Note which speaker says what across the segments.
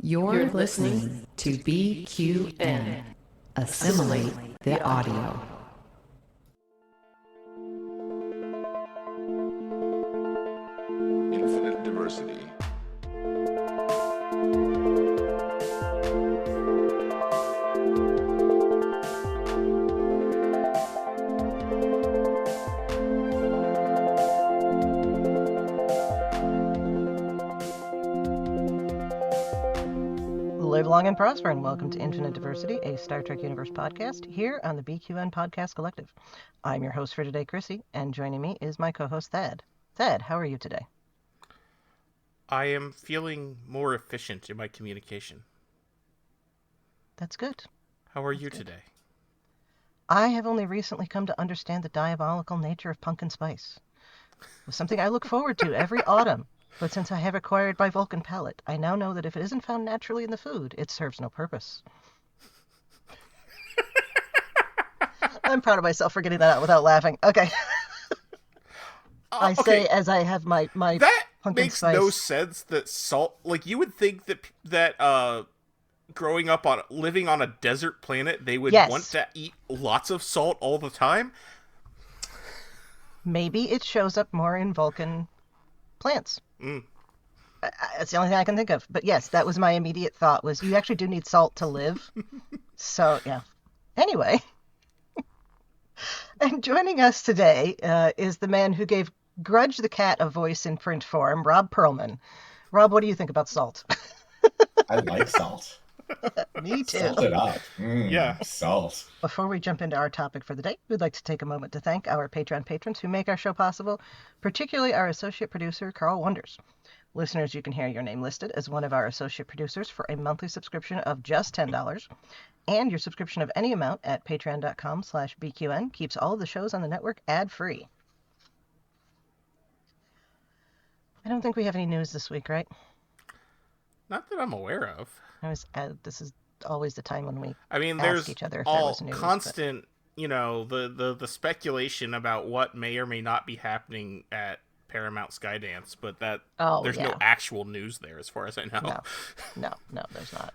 Speaker 1: You're listening to BQN. Assimilate the audio.
Speaker 2: Infinite diversity.
Speaker 3: Live long and prosper, and welcome to Infinite Diversity, a Star Trek Universe podcast here on the BQN Podcast Collective. I'm your host for today, Chrissy, and joining me is my co-host, Thad. Thad, how are you today?
Speaker 4: I am feeling more efficient in my communication.
Speaker 3: That's good.
Speaker 4: How are you today?
Speaker 3: I have only recently come to understand the diabolical nature of pumpkin spice. It was something I look forward to every autumn. But since I have acquired my Vulcan palate, I now know that if it isn't found naturally in the food, it serves no purpose. I'm proud of myself for getting that out without laughing. Okay. I say as I have my
Speaker 4: that
Speaker 3: pumpkin
Speaker 4: makes
Speaker 3: spice.
Speaker 4: no sense that salt, like you would think that growing up living on a desert planet, they would want to eat lots of salt all the time.
Speaker 3: Maybe it shows up more in Vulcan plants. That's the only thing I can think of. But yes, that was my immediate thought, was you actually do need salt to live. So, yeah. Anyway. And joining us today is the man who gave Grudge the Cat a voice in print form, Robb Pearlman. Robb, what do you think about salt?
Speaker 5: I like salt.
Speaker 3: Me too.
Speaker 5: Salt it up.
Speaker 4: Yeah.
Speaker 5: Salt.
Speaker 3: Before we jump into our topic for the day, we'd like to take a moment to thank our Patreon patrons who make our show possible, particularly our associate producer, Carl Wonders. Listeners, you can hear your name listed as one of our associate producers for a monthly subscription of just $10, and your subscription of any amount at patreon.com/BQN keeps all of the shows on the network ad-free. I don't think we have any news this week, right?
Speaker 4: Not that I'm aware of.
Speaker 3: This is always the time when we
Speaker 4: there's
Speaker 3: ask each other if there
Speaker 4: all
Speaker 3: was news.
Speaker 4: constant, the speculation about what may or may not be happening at Paramount Skydance, but there's no actual news there as far as I know.
Speaker 3: No, there's not.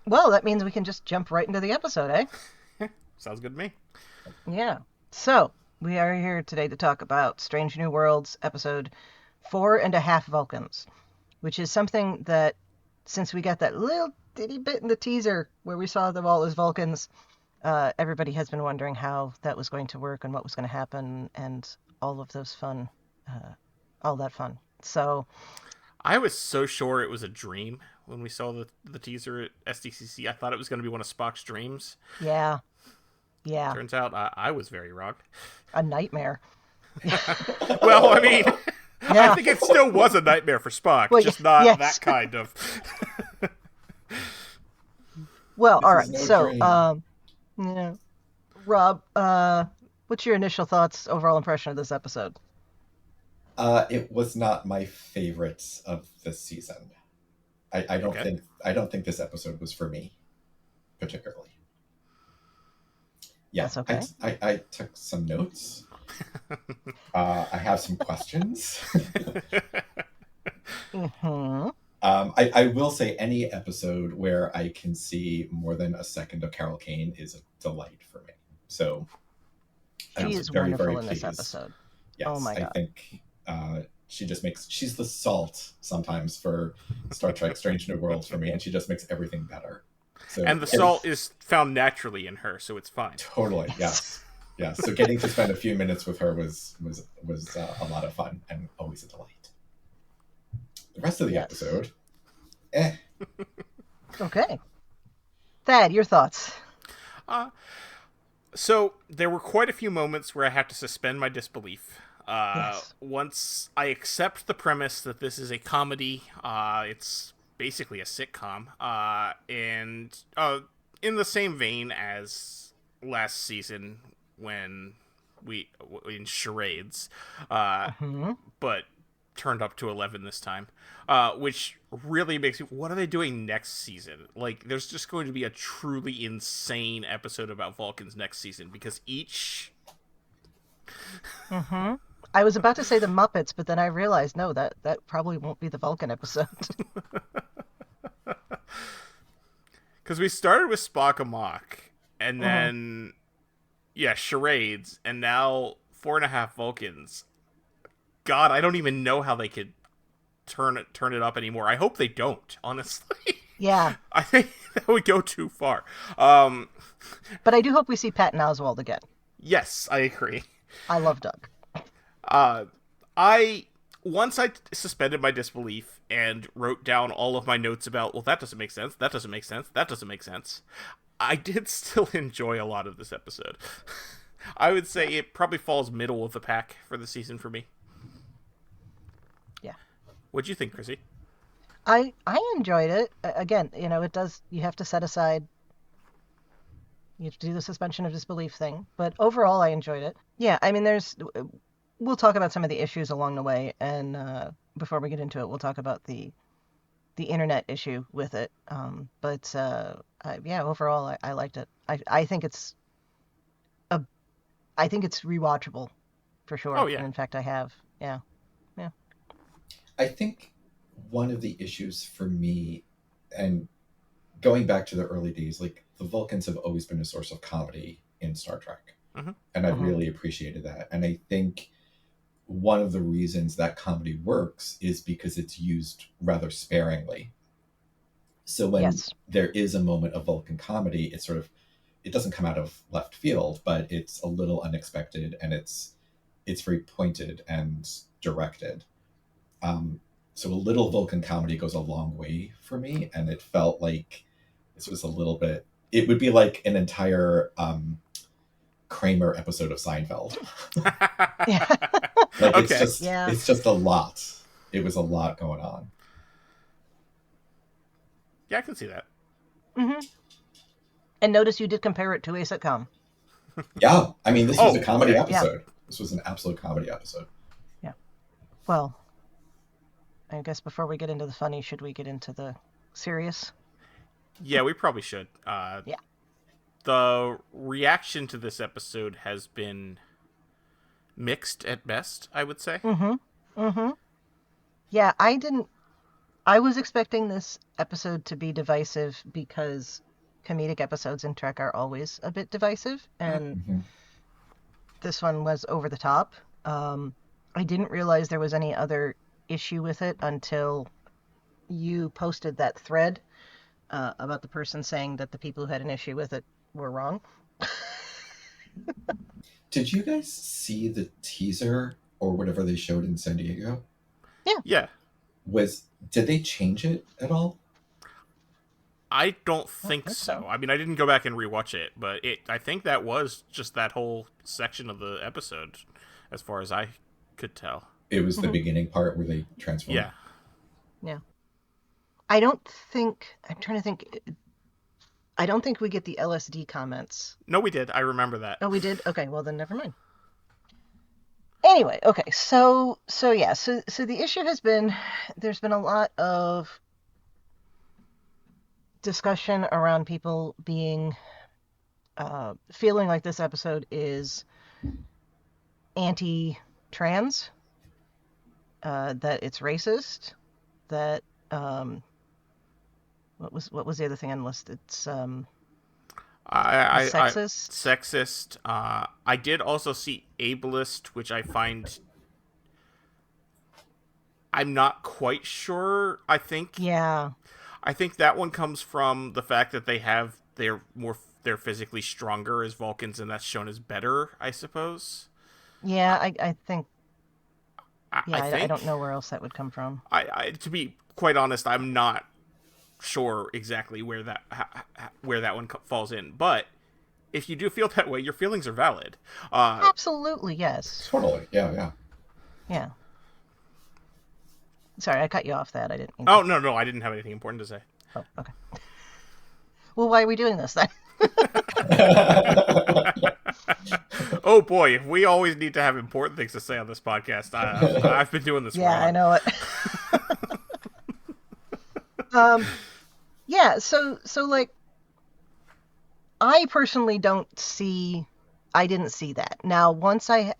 Speaker 3: Well, that means we can just jump right into the episode, eh?
Speaker 4: Sounds good to me.
Speaker 3: Yeah. So, we are here today to talk about Strange New Worlds episode 4.5 Vulcans, which is something that, since we got that little ditty bit in the teaser where we saw them all as Vulcans, everybody has been wondering how that was going to work and what was going to happen and all of those all that fun. So,
Speaker 4: I was so sure it was a dream when we saw the teaser at SDCC. I thought it was going to be one of Spock's dreams.
Speaker 3: Yeah.
Speaker 4: Turns out I was very wrong.
Speaker 3: A nightmare.
Speaker 4: Well, I think it still was a nightmare for Spock, just not that kind of.
Speaker 3: Well, all right. So, Robb, what's your initial thoughts, overall impression of this episode?
Speaker 5: It was not my favorite of the season. I don't think this episode was for me, particularly. Yeah,
Speaker 3: that's okay.
Speaker 5: I took some notes. I have some questions.
Speaker 3: Mm-hmm.
Speaker 5: I will say any episode where I can see more than a second of Carol Kane is a delight for me. So
Speaker 3: she is very, wonderful in this episode.
Speaker 5: Yes,
Speaker 3: oh my God.
Speaker 5: I think she's the salt sometimes for Star Trek Strange New Worlds for me, and she just makes everything better. So,
Speaker 4: and the salt is found naturally in her, so it's fine.
Speaker 5: Totally, yes. Yeah, so getting to spend a few minutes with her was a lot of fun and always a delight. The rest of the episode,
Speaker 3: Okay. Thad, your thoughts?
Speaker 4: So there were quite a few moments where I had to suspend my disbelief. Once I accept the premise that this is a comedy, it's basically a sitcom, and in the same vein as last season when in charades, but turned up to 11 this time, which really makes me, what are they doing next season? Like, there's just going to be a truly insane episode about Vulcans next season, because each
Speaker 3: I was about to say the Muppets, but then I realized, no, that probably won't be the Vulcan episode.
Speaker 4: Because we started with Spock Amok, and then, charades, and now 4.5 Vulcans. God, I don't even know how they could turn it up anymore. I hope they don't, honestly.
Speaker 3: Yeah.
Speaker 4: I think that would go too far.
Speaker 3: But I do hope we see Patton Oswalt again.
Speaker 4: Yes, I agree.
Speaker 3: I love Doug.
Speaker 4: Once I suspended my disbelief and wrote down all of my notes about, well, that doesn't make sense, that doesn't make sense, that doesn't make sense, I did still enjoy a lot of this episode. I would say it probably falls middle of the pack for the season for me.
Speaker 3: Yeah.
Speaker 4: What'd you think, Chrissy?
Speaker 3: I enjoyed it. Again, it does, you have to set aside, you have to do the suspension of disbelief thing. But overall, I enjoyed it. Yeah, I mean, we'll talk about some of the issues along the way. And before we get into it, we'll talk about the internet issue with it. But overall, I liked it. I think it's rewatchable for sure.
Speaker 4: Oh, yeah.
Speaker 3: And in fact, I have. Yeah.
Speaker 5: I think one of the issues for me, and going back to the early days, like the Vulcans have always been a source of comedy in Star Trek. And I've really appreciated that. And I think one of the reasons that comedy works is because it's used rather sparingly. So when there is a moment of Vulcan comedy, it doesn't come out of left field, but it's a little unexpected, and it's very pointed and directed. So a little Vulcan comedy goes a long way for me, and it felt like this was a little bit, it would be like an entire Kramer episode of Seinfeld. Like it's just a lot. It was a lot going on.
Speaker 4: Yeah, I can see that.
Speaker 3: And notice you did compare it to a sitcom.
Speaker 5: Yeah, I mean, this was a comedy
Speaker 3: okay.
Speaker 5: episode. Yeah. This was an absolute comedy episode.
Speaker 3: Yeah. Well, I guess before we get into the funny, should we get into the serious?
Speaker 4: Yeah, we probably should.
Speaker 3: Yeah.
Speaker 4: The reaction to this episode has been mixed at best, I would say.
Speaker 3: Yeah, I was expecting this episode to be divisive because comedic episodes in Trek are always a bit divisive, and this one was over the top. I didn't realize there was any other issue with it until you posted that thread about the person saying that the people who had an issue with it were wrong.
Speaker 5: Did you guys see the teaser or whatever they showed in San Diego?
Speaker 4: Yeah.
Speaker 5: Did they change it at all?
Speaker 4: I don't think so. I mean, I didn't go back and rewatch it, but I think that was just that whole section of the episode, as far as I could tell.
Speaker 5: It was the beginning part where they transformed.
Speaker 4: Yeah.
Speaker 3: Yeah. I'm trying to think. I don't think we get the LSD comments.
Speaker 4: No, we did. I remember that.
Speaker 3: Oh, we did? Okay, well then never mind. Anyway, okay, so the issue has been, there's been a lot of discussion around people being, feeling like this episode is anti-trans, that it's racist, that, what was the other thing on the list? It's, sexist.
Speaker 4: Sexist. I did also see ableist, which I find, I'm not quite sure. I think that one comes from the fact that they're physically stronger as Vulcans, and that's shown as better, I suppose.
Speaker 3: Yeah, I think. I don't know where else that would come from.
Speaker 4: To be quite honest, I'm not sure exactly where that one falls in, but if you do feel that way, your feelings are valid.
Speaker 3: Absolutely, yes.
Speaker 5: Totally, yeah.
Speaker 3: Sorry, I cut you off. That I didn't.
Speaker 4: Oh no, I didn't have anything important to say.
Speaker 3: Oh, okay. Well, why are we doing this then?
Speaker 4: Oh boy, if we always need to have important things to say on this podcast. I've been doing this.
Speaker 3: Yeah,
Speaker 4: wrong.
Speaker 3: I know it. So like, I personally I didn't see that. Now, once I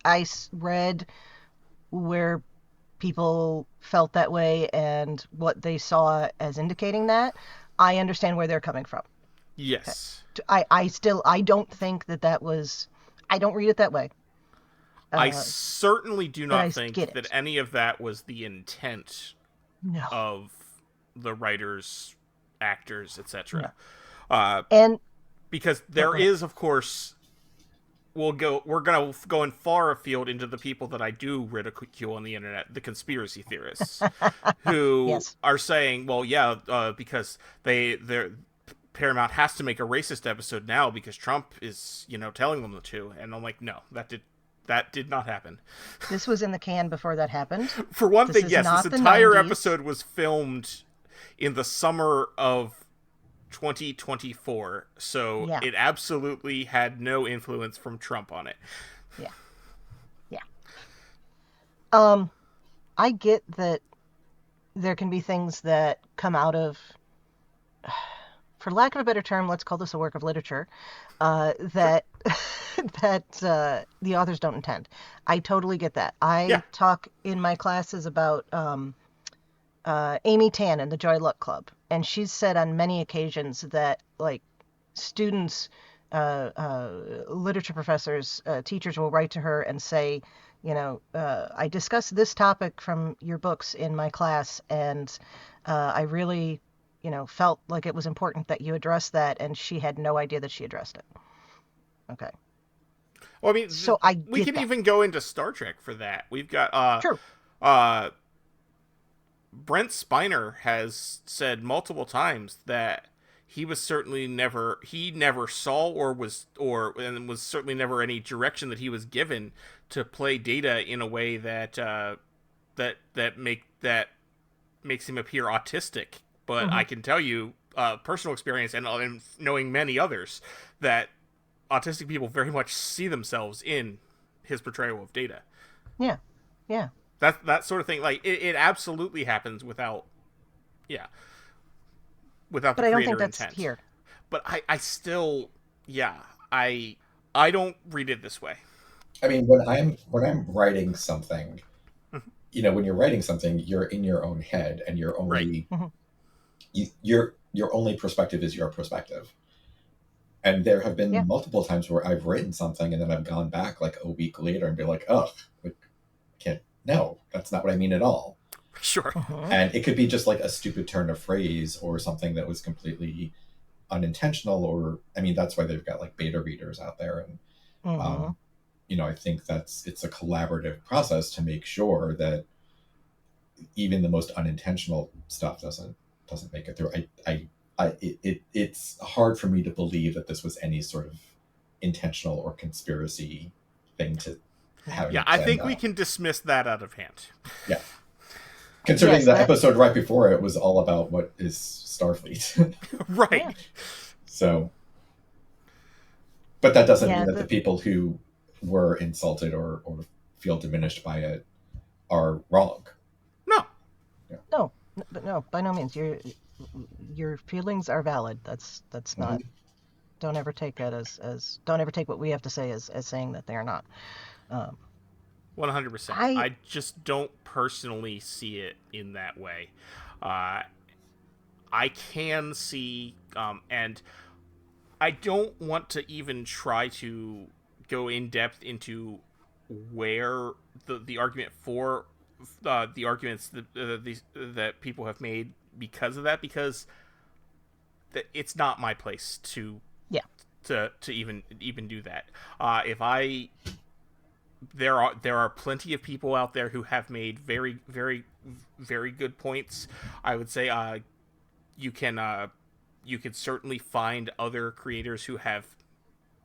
Speaker 3: read where people felt that way and what they saw as indicating that, I understand where they're coming from.
Speaker 4: Yes.
Speaker 3: I don't think that was, I don't read it that way.
Speaker 4: I certainly do not think
Speaker 3: get
Speaker 4: that
Speaker 3: it.
Speaker 4: any of that was the intent
Speaker 3: No.
Speaker 4: of the writers, actors, etc.
Speaker 3: And
Speaker 4: because there is, of course, we're going to go in far afield into the people that I do ridicule on the internet, the conspiracy theorists, who
Speaker 3: Yes.
Speaker 4: are saying, well, yeah, because they're Paramount has to make a racist episode now because Trump is, telling them to. And I'm like, no, that did not happen.
Speaker 3: This was in the can before that happened.
Speaker 4: For one thing, yes, this entire
Speaker 3: 90s.
Speaker 4: episode was filmed in the summer of 2024, so it absolutely had no influence from Trump on it.
Speaker 3: Yeah. I get that there can be things that come out of, for lack of a better term, let's call this a work of literature, that the authors don't intend. I totally get that. I talk in my classes about Amy Tan and the Joy Luck Club, and she's said on many occasions that, like, students, literature professors, teachers will write to her and say, I discussed this topic from your books in my class, and I really, felt like it was important that you address that, and she had no idea that she addressed it. Okay.
Speaker 4: Well, I mean,
Speaker 3: so
Speaker 4: we can even go into Star Trek for that. We've got
Speaker 3: True.
Speaker 4: Brent Spiner has said multiple times that he was certainly never saw or was certainly never any direction that he was given to play Data in a way that makes him appear autistic. But I can tell you, personal experience and knowing many others, that autistic people very much see themselves in his portrayal of Data.
Speaker 3: Yeah.
Speaker 4: That sort of thing, like it absolutely happens without the
Speaker 3: but
Speaker 4: creator
Speaker 3: I don't think that's
Speaker 4: intent.
Speaker 3: Here.
Speaker 4: But I still, I don't read it this way.
Speaker 5: I mean, when I'm writing something, when you're writing something, you're in your own head, and you're only your only perspective is your perspective. And there have been multiple times where I've written something and then I've gone back like a week later and be like, no, that's not what I mean at all.
Speaker 4: Sure.
Speaker 5: And it could be just like a stupid turn of phrase or something that was completely unintentional, or, I mean, that's why they've got like beta readers out there. And, I think it's a collaborative process to make sure that even the most unintentional stuff doesn't make it through. It's hard for me to believe that this was any sort of intentional or conspiracy thing to have.
Speaker 4: Yeah, I think we can dismiss that out of hand.
Speaker 5: Yeah. Considering the episode right before it was all about what is Starfleet.
Speaker 4: Right.
Speaker 3: Yeah.
Speaker 5: So, but that doesn't mean that the people who were insulted or feel diminished by it are wrong.
Speaker 4: No.
Speaker 5: Yeah.
Speaker 3: No, by no means. Your feelings are valid. That's not. Don't ever take that as don't ever take what we have to say as saying that they are not.
Speaker 4: 100%. I just don't personally see it in that way. I can see, and I don't want to even try to go in depth into where the argument for the arguments that people have made because of that, because it's not my place to even do that. There are plenty of people out there who have made very, very, very good points. I would say you can certainly find other creators who have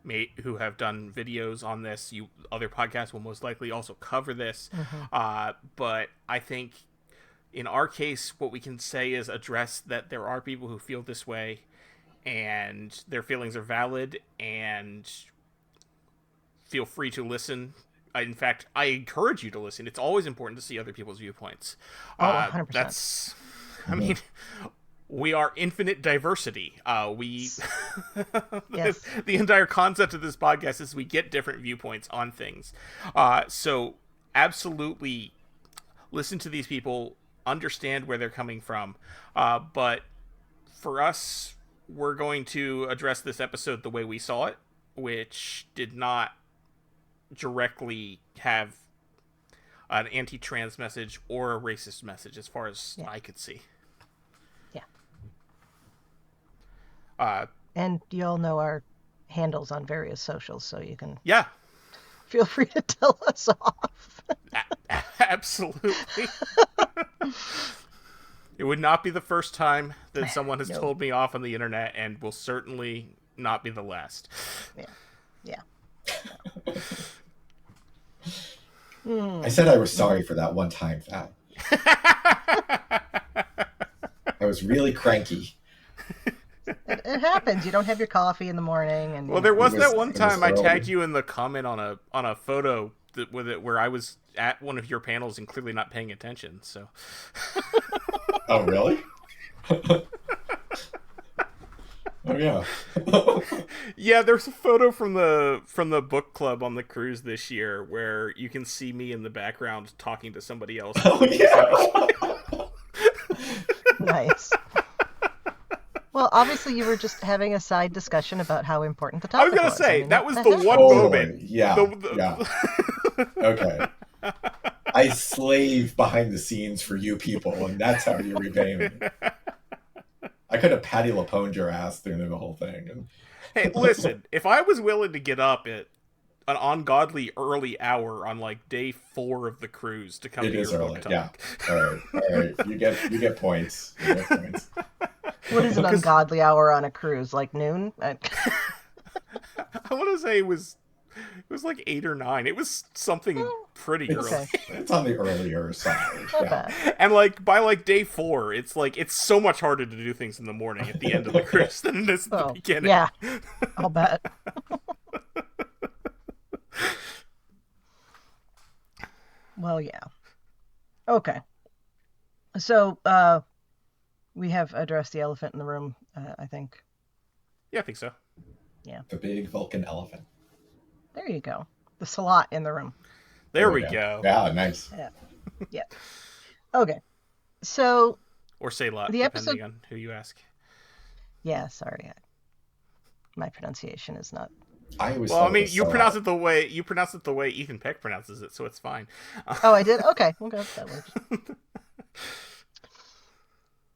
Speaker 4: done videos on this. Other podcasts will most likely also cover this. But I think in our case, what we can say is address that there are people who feel this way, and their feelings are valid, and feel free to listen. In fact, I encourage you to listen. It's always important to see other people's viewpoints.
Speaker 3: 100%.
Speaker 4: I mean, we are infinite diversity.
Speaker 3: Yes.
Speaker 4: The entire concept of this podcast is we get different viewpoints on things. So absolutely listen to these people, understand where they're coming from. But for us, we're going to address this episode the way we saw it, which did not directly have an anti-trans message or a racist message, as far as I could see.
Speaker 3: Yeah. And you all know our handles on various socials, so you can feel free to tell us off.
Speaker 4: Absolutely. It would not be the first time that someone has told me off on the internet, and will certainly not be the last.
Speaker 3: Yeah.
Speaker 5: I said I was sorry for that one time, Thad. I was really cranky.
Speaker 3: It happens. You don't have your coffee in the morning, and
Speaker 4: well, there was that one time I tagged you in the comment on a photo where I was at one of your panels and clearly not paying attention. So.
Speaker 5: Oh, really? Oh, yeah.
Speaker 4: Yeah, there's a photo from the book club on the cruise this year where you can see me in the background talking to somebody else.
Speaker 5: Oh, yeah.
Speaker 3: Nice. Well, obviously you were just having a side discussion about how important the topic was.
Speaker 4: I was going to say, that was the one
Speaker 5: totally.
Speaker 4: moment.
Speaker 5: Yeah, yeah. Okay. I slave behind the scenes for you people, and that's how you repay me. I could have Patty LaPone your ass through the whole thing. And...
Speaker 4: Hey, listen, if I was willing to get up at an ungodly early hour on like day 4 of the cruise to come to your book talk.
Speaker 5: Yeah. All right. You get points. You get points.
Speaker 3: What is an ungodly hour on a cruise? Like noon?
Speaker 4: I want to say it was like 8 or 9. It was something pretty early.
Speaker 5: It's on the earlier side.
Speaker 3: Not bad.
Speaker 4: And like by like day 4, it's so much harder to do things in the morning at the end of the cruise than it is at the beginning.
Speaker 3: Yeah, I'll bet. Well, yeah. Okay. So, we have addressed the elephant in the room, I think.
Speaker 4: Yeah, I think so.
Speaker 3: Yeah.
Speaker 5: The big Vulcan elephant.
Speaker 3: There you go. The slot in the room.
Speaker 4: There we go.
Speaker 5: Yeah, nice.
Speaker 3: Yeah. Okay. So...
Speaker 4: Or say lot,
Speaker 3: the
Speaker 4: depending on who you ask.
Speaker 3: Yeah, sorry. My pronunciation is not...
Speaker 4: you pronounce it the way Ethan Peck pronounces it, so it's fine.
Speaker 3: Oh, I did? Okay. That works.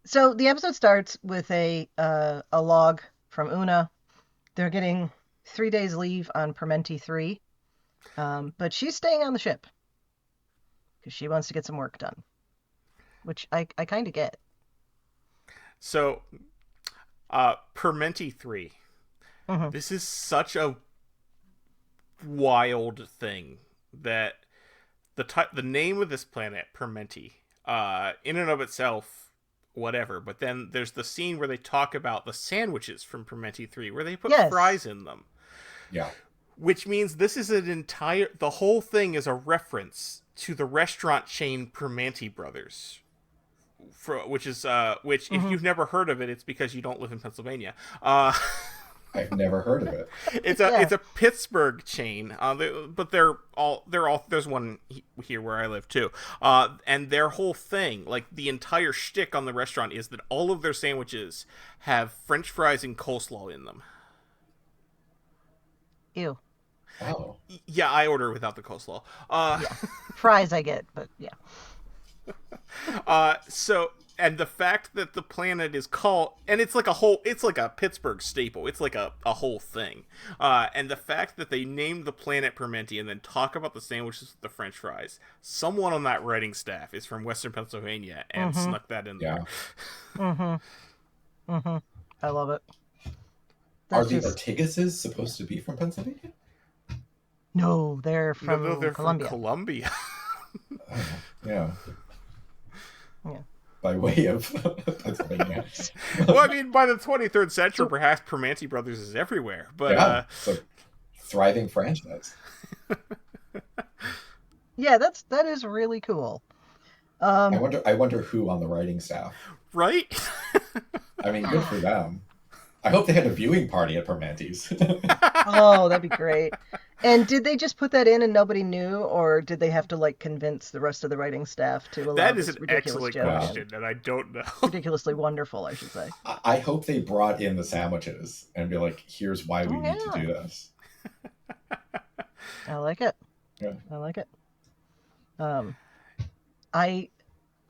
Speaker 3: So the episode starts with a log from Una. They're getting 3 days leave on Permenti 3, but she's staying on the ship because she wants to get some work done, which I kind of get.
Speaker 4: So, Permenti 3. Mm-hmm. This is such a wild thing that the name of this planet, Permenti, in and of itself, whatever. But then there's the scene where they talk about the sandwiches from Permenti 3, where they put fries in them.
Speaker 5: Yeah.
Speaker 4: Which means this is the whole thing is a reference to the restaurant chain Permenti Brothers. Which if you've never heard of it, it's because you don't live in Pennsylvania.
Speaker 5: I've never heard of it.
Speaker 4: It's a Pittsburgh chain, but they're all. There's one here where I live too, and their whole thing, like the entire shtick on the restaurant, is that all of their sandwiches have French fries and coleslaw in them.
Speaker 3: Ew.
Speaker 5: Oh.
Speaker 4: Yeah, I order without the coleslaw.
Speaker 3: Fries I get, but yeah.
Speaker 4: And the fact that the planet is called, and it's like a Pittsburgh staple. It's like a whole thing. And the fact that they named the planet Permenti and then talk about the sandwiches with the French fries. Someone on that writing staff is from Western Pennsylvania and snuck that in there.
Speaker 3: I love it.
Speaker 5: Are the Ortigases supposed to be from Pennsylvania?
Speaker 3: No, they're from
Speaker 4: they're
Speaker 3: Colombia.
Speaker 4: From Colombia.
Speaker 5: Yeah.
Speaker 3: Yeah.
Speaker 5: By way of Pennsylvania.
Speaker 4: Well, I mean, by the 23rd century, perhaps Permenti Brothers is everywhere. But
Speaker 5: it's a thriving franchise.
Speaker 3: Yeah, that is really cool.
Speaker 5: I wonder who on the writing staff.
Speaker 4: Right?
Speaker 5: I mean, good for them. I hope they had a viewing party at Permenti's.
Speaker 3: Oh, that'd be great. And did they just put that in and nobody knew, or did they have to like convince the rest of the writing staff to allow
Speaker 4: That is
Speaker 3: this
Speaker 4: an
Speaker 3: ridiculous
Speaker 4: excellent
Speaker 3: joke?
Speaker 4: question, and I don't know.
Speaker 3: Ridiculously wonderful, I should say.
Speaker 5: I hope they brought in the sandwiches and be like, here's why we need to
Speaker 3: yeah.
Speaker 5: do this.
Speaker 3: I like it.
Speaker 5: Yeah.
Speaker 3: I like it. I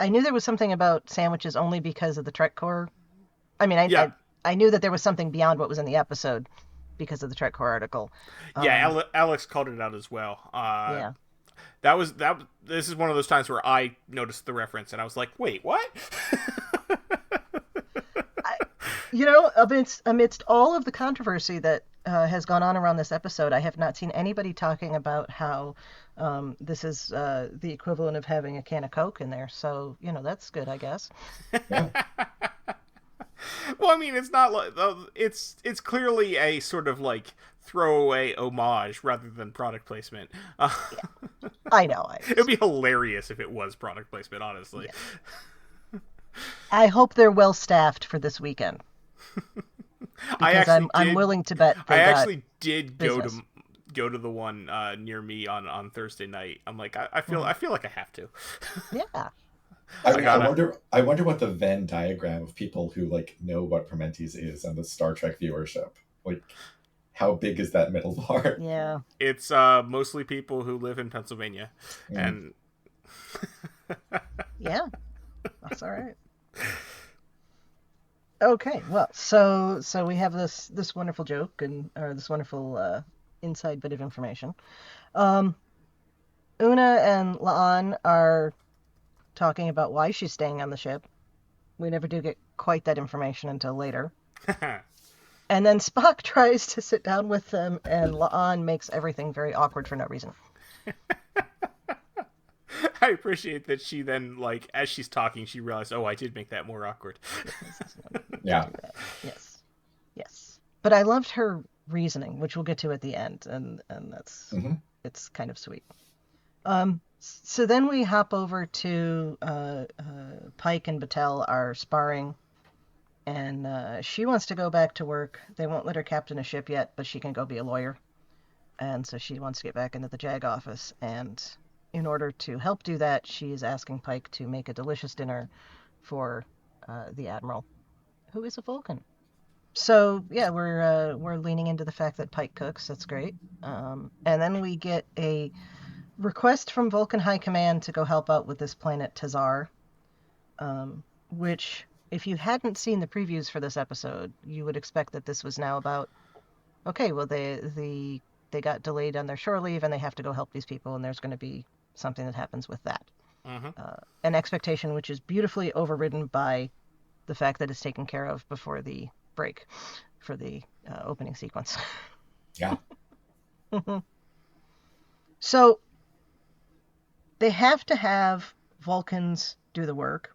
Speaker 3: knew there was something about sandwiches only because of the Trek Core. I mean, I knew that there was something beyond what was in the episode because of the Trek Core article.
Speaker 4: Yeah, Alex called it out as well.
Speaker 3: Yeah.
Speaker 4: This is one of those times where I noticed the reference and I was like, wait, what?
Speaker 3: Amidst all of the controversy that has gone on around this episode, I have not seen anybody talking about how this is the equivalent of having a can of Coke in there. So, that's good, I guess.
Speaker 5: Yeah.
Speaker 4: Well, I mean, it's not like it's clearly a sort of like throwaway homage rather than product placement.
Speaker 3: I know.
Speaker 4: It would be hilarious if it was product placement, honestly.
Speaker 3: Yeah. I hope they're well staffed for this weekend. Because I'm willing to bet
Speaker 4: I actually did
Speaker 3: business.
Speaker 4: go to the one near me on Thursday night. I'm like, I feel like I have to.
Speaker 3: Yeah.
Speaker 5: I wonder what the Venn diagram of people who like know what Parmenti's is and the Star Trek viewership. Like, how big is that middle bar?
Speaker 3: Yeah.
Speaker 4: It's mostly people who live in Pennsylvania, and
Speaker 3: yeah, that's all right. Okay, well, so we have this wonderful joke or this wonderful inside bit of information. Una and La'an are talking about why she's staying on the ship. We never do get quite that information until later. And then Spock tries to sit down with them, and La'an makes everything very awkward for no reason.
Speaker 4: I appreciate that she then, like, as she's talking, she realized, oh, I did make that more awkward.
Speaker 5: Yeah.
Speaker 3: Yes. But I loved her reasoning, which we'll get to at the end, and that's it's kind of sweet. So then we hop over to Pike and Battelle are sparring, and she wants to go back to work. They won't let her captain a ship yet, but she can go be a lawyer. And so she wants to get back into the JAG office, and in order to help do that, she is asking Pike to make a delicious dinner for the Admiral, who is a Vulcan. So yeah, we're leaning into the fact that Pike cooks. That's great. And then we get a request from Vulcan High Command to go help out with this planet Tazar, which, if you hadn't seen the previews for this episode, you would expect that this was now about, okay, well, they got delayed on their shore leave and they have to go help these people, and there's going to be something that happens with that. An expectation which is beautifully overridden by the fact that it's taken care of before the break for the opening sequence.
Speaker 5: Yeah.
Speaker 3: So they have to have Vulcans do the work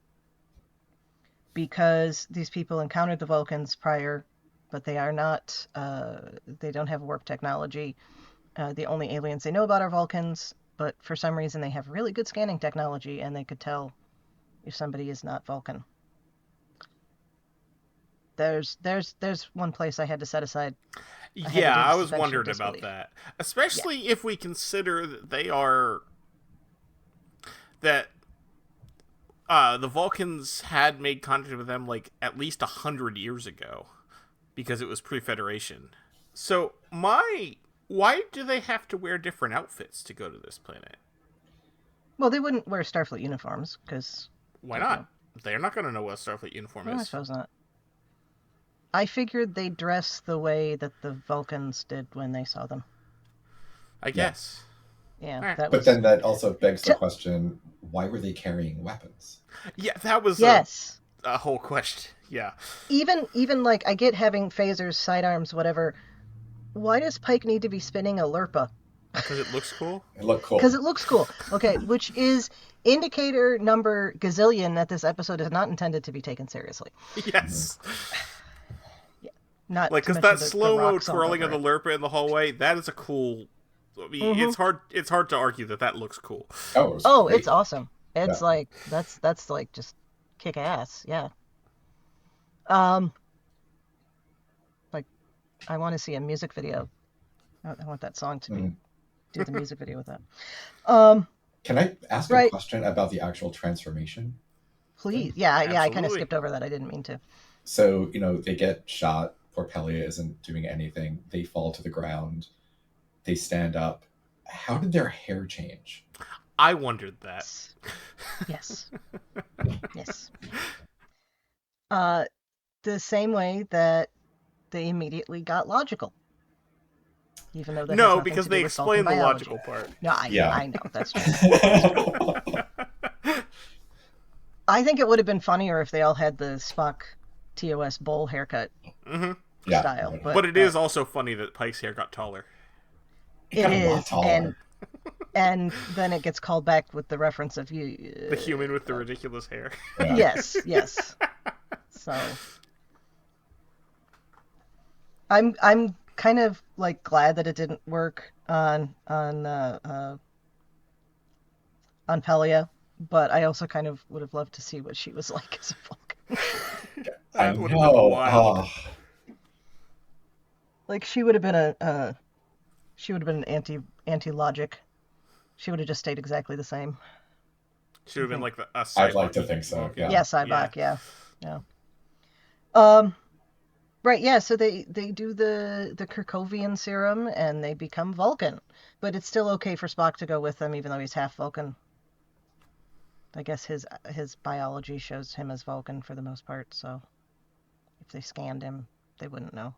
Speaker 3: because these people encountered the Vulcans prior, but they are not, they don't have warp technology. The only aliens they know about are Vulcans, but for some reason they have really good scanning technology and they could tell if somebody is not Vulcan. There's one place I had to set aside.
Speaker 4: Yeah, I was wondering about that. Especially if we consider that they are... that the Vulcans had made contact with them like at least 100 years ago because it was pre-Federation. So why do they have to wear different outfits to go to this planet?
Speaker 3: Well, they wouldn't wear Starfleet uniforms because...
Speaker 4: Why not? They're not going to know what a Starfleet uniform is.
Speaker 3: I suppose not. I figured they'd dress the way that the Vulcans did when they saw them.
Speaker 4: I guess.
Speaker 3: Yeah.
Speaker 4: Right.
Speaker 5: But then that also begs the question, why were they carrying weapons?
Speaker 4: Yeah, that was a whole question. Yeah.
Speaker 3: Even like, I get having phasers, sidearms, whatever. Why does Pike need to be spinning a Lurpa?
Speaker 4: Because it looks cool?
Speaker 5: It looked cool.
Speaker 3: Because it looks cool. Okay, which is indicator number gazillion that this episode is not intended to be taken seriously.
Speaker 4: Yes.
Speaker 3: Not
Speaker 4: like, because that slow-mo twirling of the Lurpa in the hallway, that is a cool... I mean, it's hard to argue that looks cool.
Speaker 5: Oh,
Speaker 3: it's awesome. It's like, that's like just kick ass, yeah. Like, I want to see a music video. I want that song to be do the music video with that.
Speaker 5: Can I ask a question about the actual transformation?
Speaker 3: Please. Yeah,
Speaker 4: Absolutely.
Speaker 3: I kind of skipped over that. I didn't mean to.
Speaker 5: So, they get shot. Poor Pelia isn't doing anything. They fall to the ground. They stand up. How did their hair change?
Speaker 4: I wondered that.
Speaker 3: Yes. Yes. The same way that they immediately got logical. Even though that
Speaker 4: no, because they explain the logical part.
Speaker 3: No, I know. That's true. I think it would have been funnier if they all had the Spock TOS bowl haircut style.
Speaker 5: Yeah.
Speaker 4: But it is also funny that Pike's hair got taller.
Speaker 3: It is. And then it gets called back with the reference of you.
Speaker 4: The human with the ridiculous hair.
Speaker 5: Yeah.
Speaker 3: Yes. So I'm kind of like glad that it didn't work on Pelia, but I also kind of would have loved to see what she was like as a Vulcan.
Speaker 4: That would have been wild.
Speaker 3: Like she would have been an anti-logic. She would have just stayed exactly the same.
Speaker 4: She would have been like a
Speaker 5: I'd like to think so. Yeah.
Speaker 3: Yeah, Cybok. Yeah. Right, yeah, so they do the Kirkovian serum and they become Vulcan. But it's still okay for Spock to go with them even though he's half Vulcan. I guess his biology shows him as Vulcan for the most part, so if they scanned him, they wouldn't know.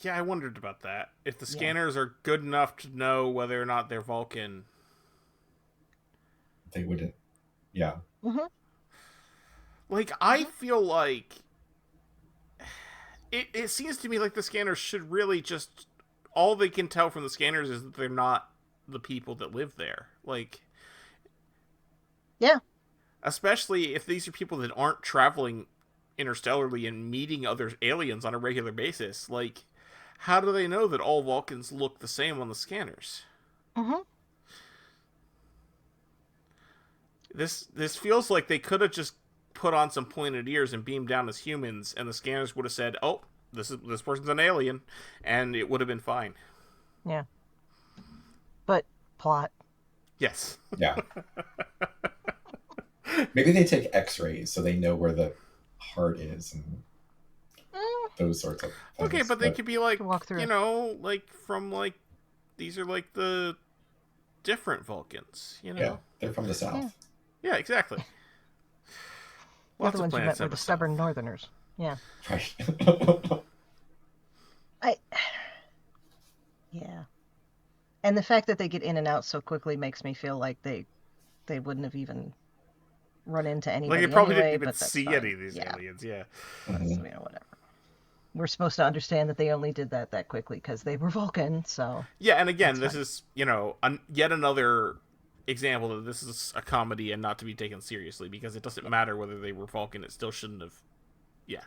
Speaker 4: Yeah, I wondered about that. If the scanners are good enough to know whether or not they're Vulcan.
Speaker 5: They wouldn't. Yeah.
Speaker 3: Mm-hmm.
Speaker 4: Like, I feel like it seems to me like the scanners should really just, all they can tell from the scanners is that they're not the people that live there. Like,
Speaker 3: yeah.
Speaker 4: Especially if these are people that aren't traveling interstellarly and meeting other aliens on a regular basis. Like, how do they know that all Vulcans look the same on the scanners?
Speaker 3: Mm-hmm.
Speaker 4: This feels like they could have just put on some pointed ears and beamed down as humans, and the scanners would have said, "Oh, this person's an alien," and it would have been fine.
Speaker 3: Yeah. But plot.
Speaker 4: Yes.
Speaker 5: Yeah. Maybe they take X-rays so they know where the heart is and those sorts of things.
Speaker 4: Okay, but they could be like,
Speaker 3: walk through.
Speaker 4: Like from like these are like the different Vulcans.
Speaker 5: Yeah, they're from the south.
Speaker 4: Yeah, exactly.
Speaker 3: Lots of planets were the stubborn Northerners. Yeah.
Speaker 5: Right.
Speaker 3: Yeah. And the fact that they get in and out so quickly makes me feel like they wouldn't have even run into anybody.
Speaker 4: Like they probably
Speaker 3: anyway,
Speaker 4: didn't even see any of these aliens. Yeah.
Speaker 3: Mm-hmm. Whatever. We're supposed to understand that they only did that quickly because they were Vulcan. So.
Speaker 4: Yeah, and again, this is yet another example that this is a comedy and not to be taken seriously because it doesn't matter whether they were Vulcan. It still shouldn't have. Yeah.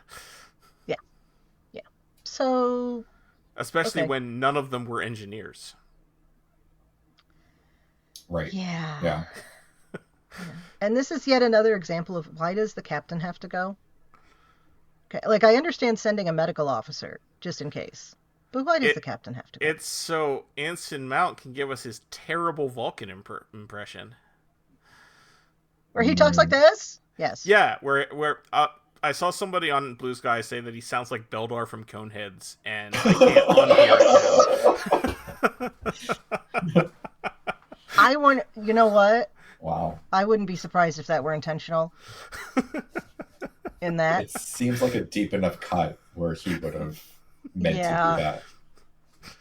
Speaker 3: So.
Speaker 4: Especially when none of them were engineers.
Speaker 5: Right.
Speaker 3: Yeah. And this is yet another example of why does the captain have to go? Okay, like I understand sending a medical officer just in case, but why does the captain have to go?
Speaker 4: It's so Anson Mount can give us his terrible Vulcan impression.
Speaker 3: Where he talks like this? Yes.
Speaker 4: Yeah, where I saw somebody on Blue Sky say that he sounds like Beldar from Coneheads, and I can't unhear it.
Speaker 3: You know what?
Speaker 5: Wow.
Speaker 3: I wouldn't be surprised if that were intentional. In that.
Speaker 5: It seems like a deep enough cut where he would have meant to do that.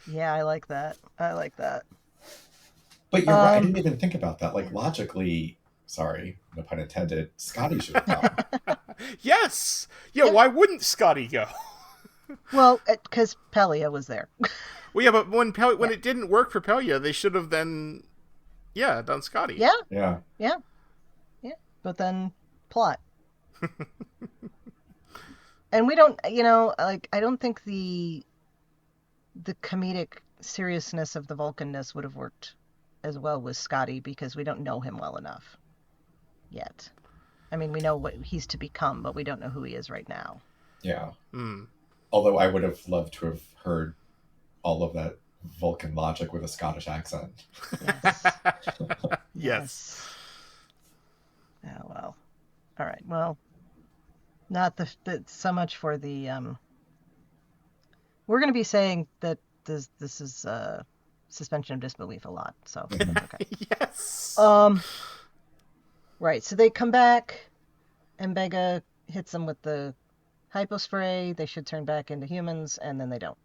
Speaker 3: Yeah, I like that.
Speaker 5: But you're right. I didn't even think about that. Like, logically, sorry, no pun intended, Scotty should have gone.
Speaker 4: Yes! Yeah, why wouldn't Scotty go?
Speaker 3: Well, because Pelia was there.
Speaker 4: Well, yeah, but when it didn't work for Pelia, they should have then, done Scotty.
Speaker 3: Yeah. But then, plot. And we don't, I don't think the comedic seriousness of the Vulcanness would have worked as well with Scotty because we don't know him well enough yet. I mean, we know what he's to become, but we don't know who he is right now.
Speaker 5: Yeah. Although I would have loved to have heard all of that Vulcan logic with a Scottish accent.
Speaker 3: Yes.
Speaker 4: Yes.
Speaker 3: Oh, well. All right. Well, not so much for the we're going to be saying that this is suspension of disbelief a lot, so that's okay.
Speaker 4: Yes.
Speaker 3: Right. So they come back, and Bega hits them with the hypospray. They should turn back into humans, and then they don't.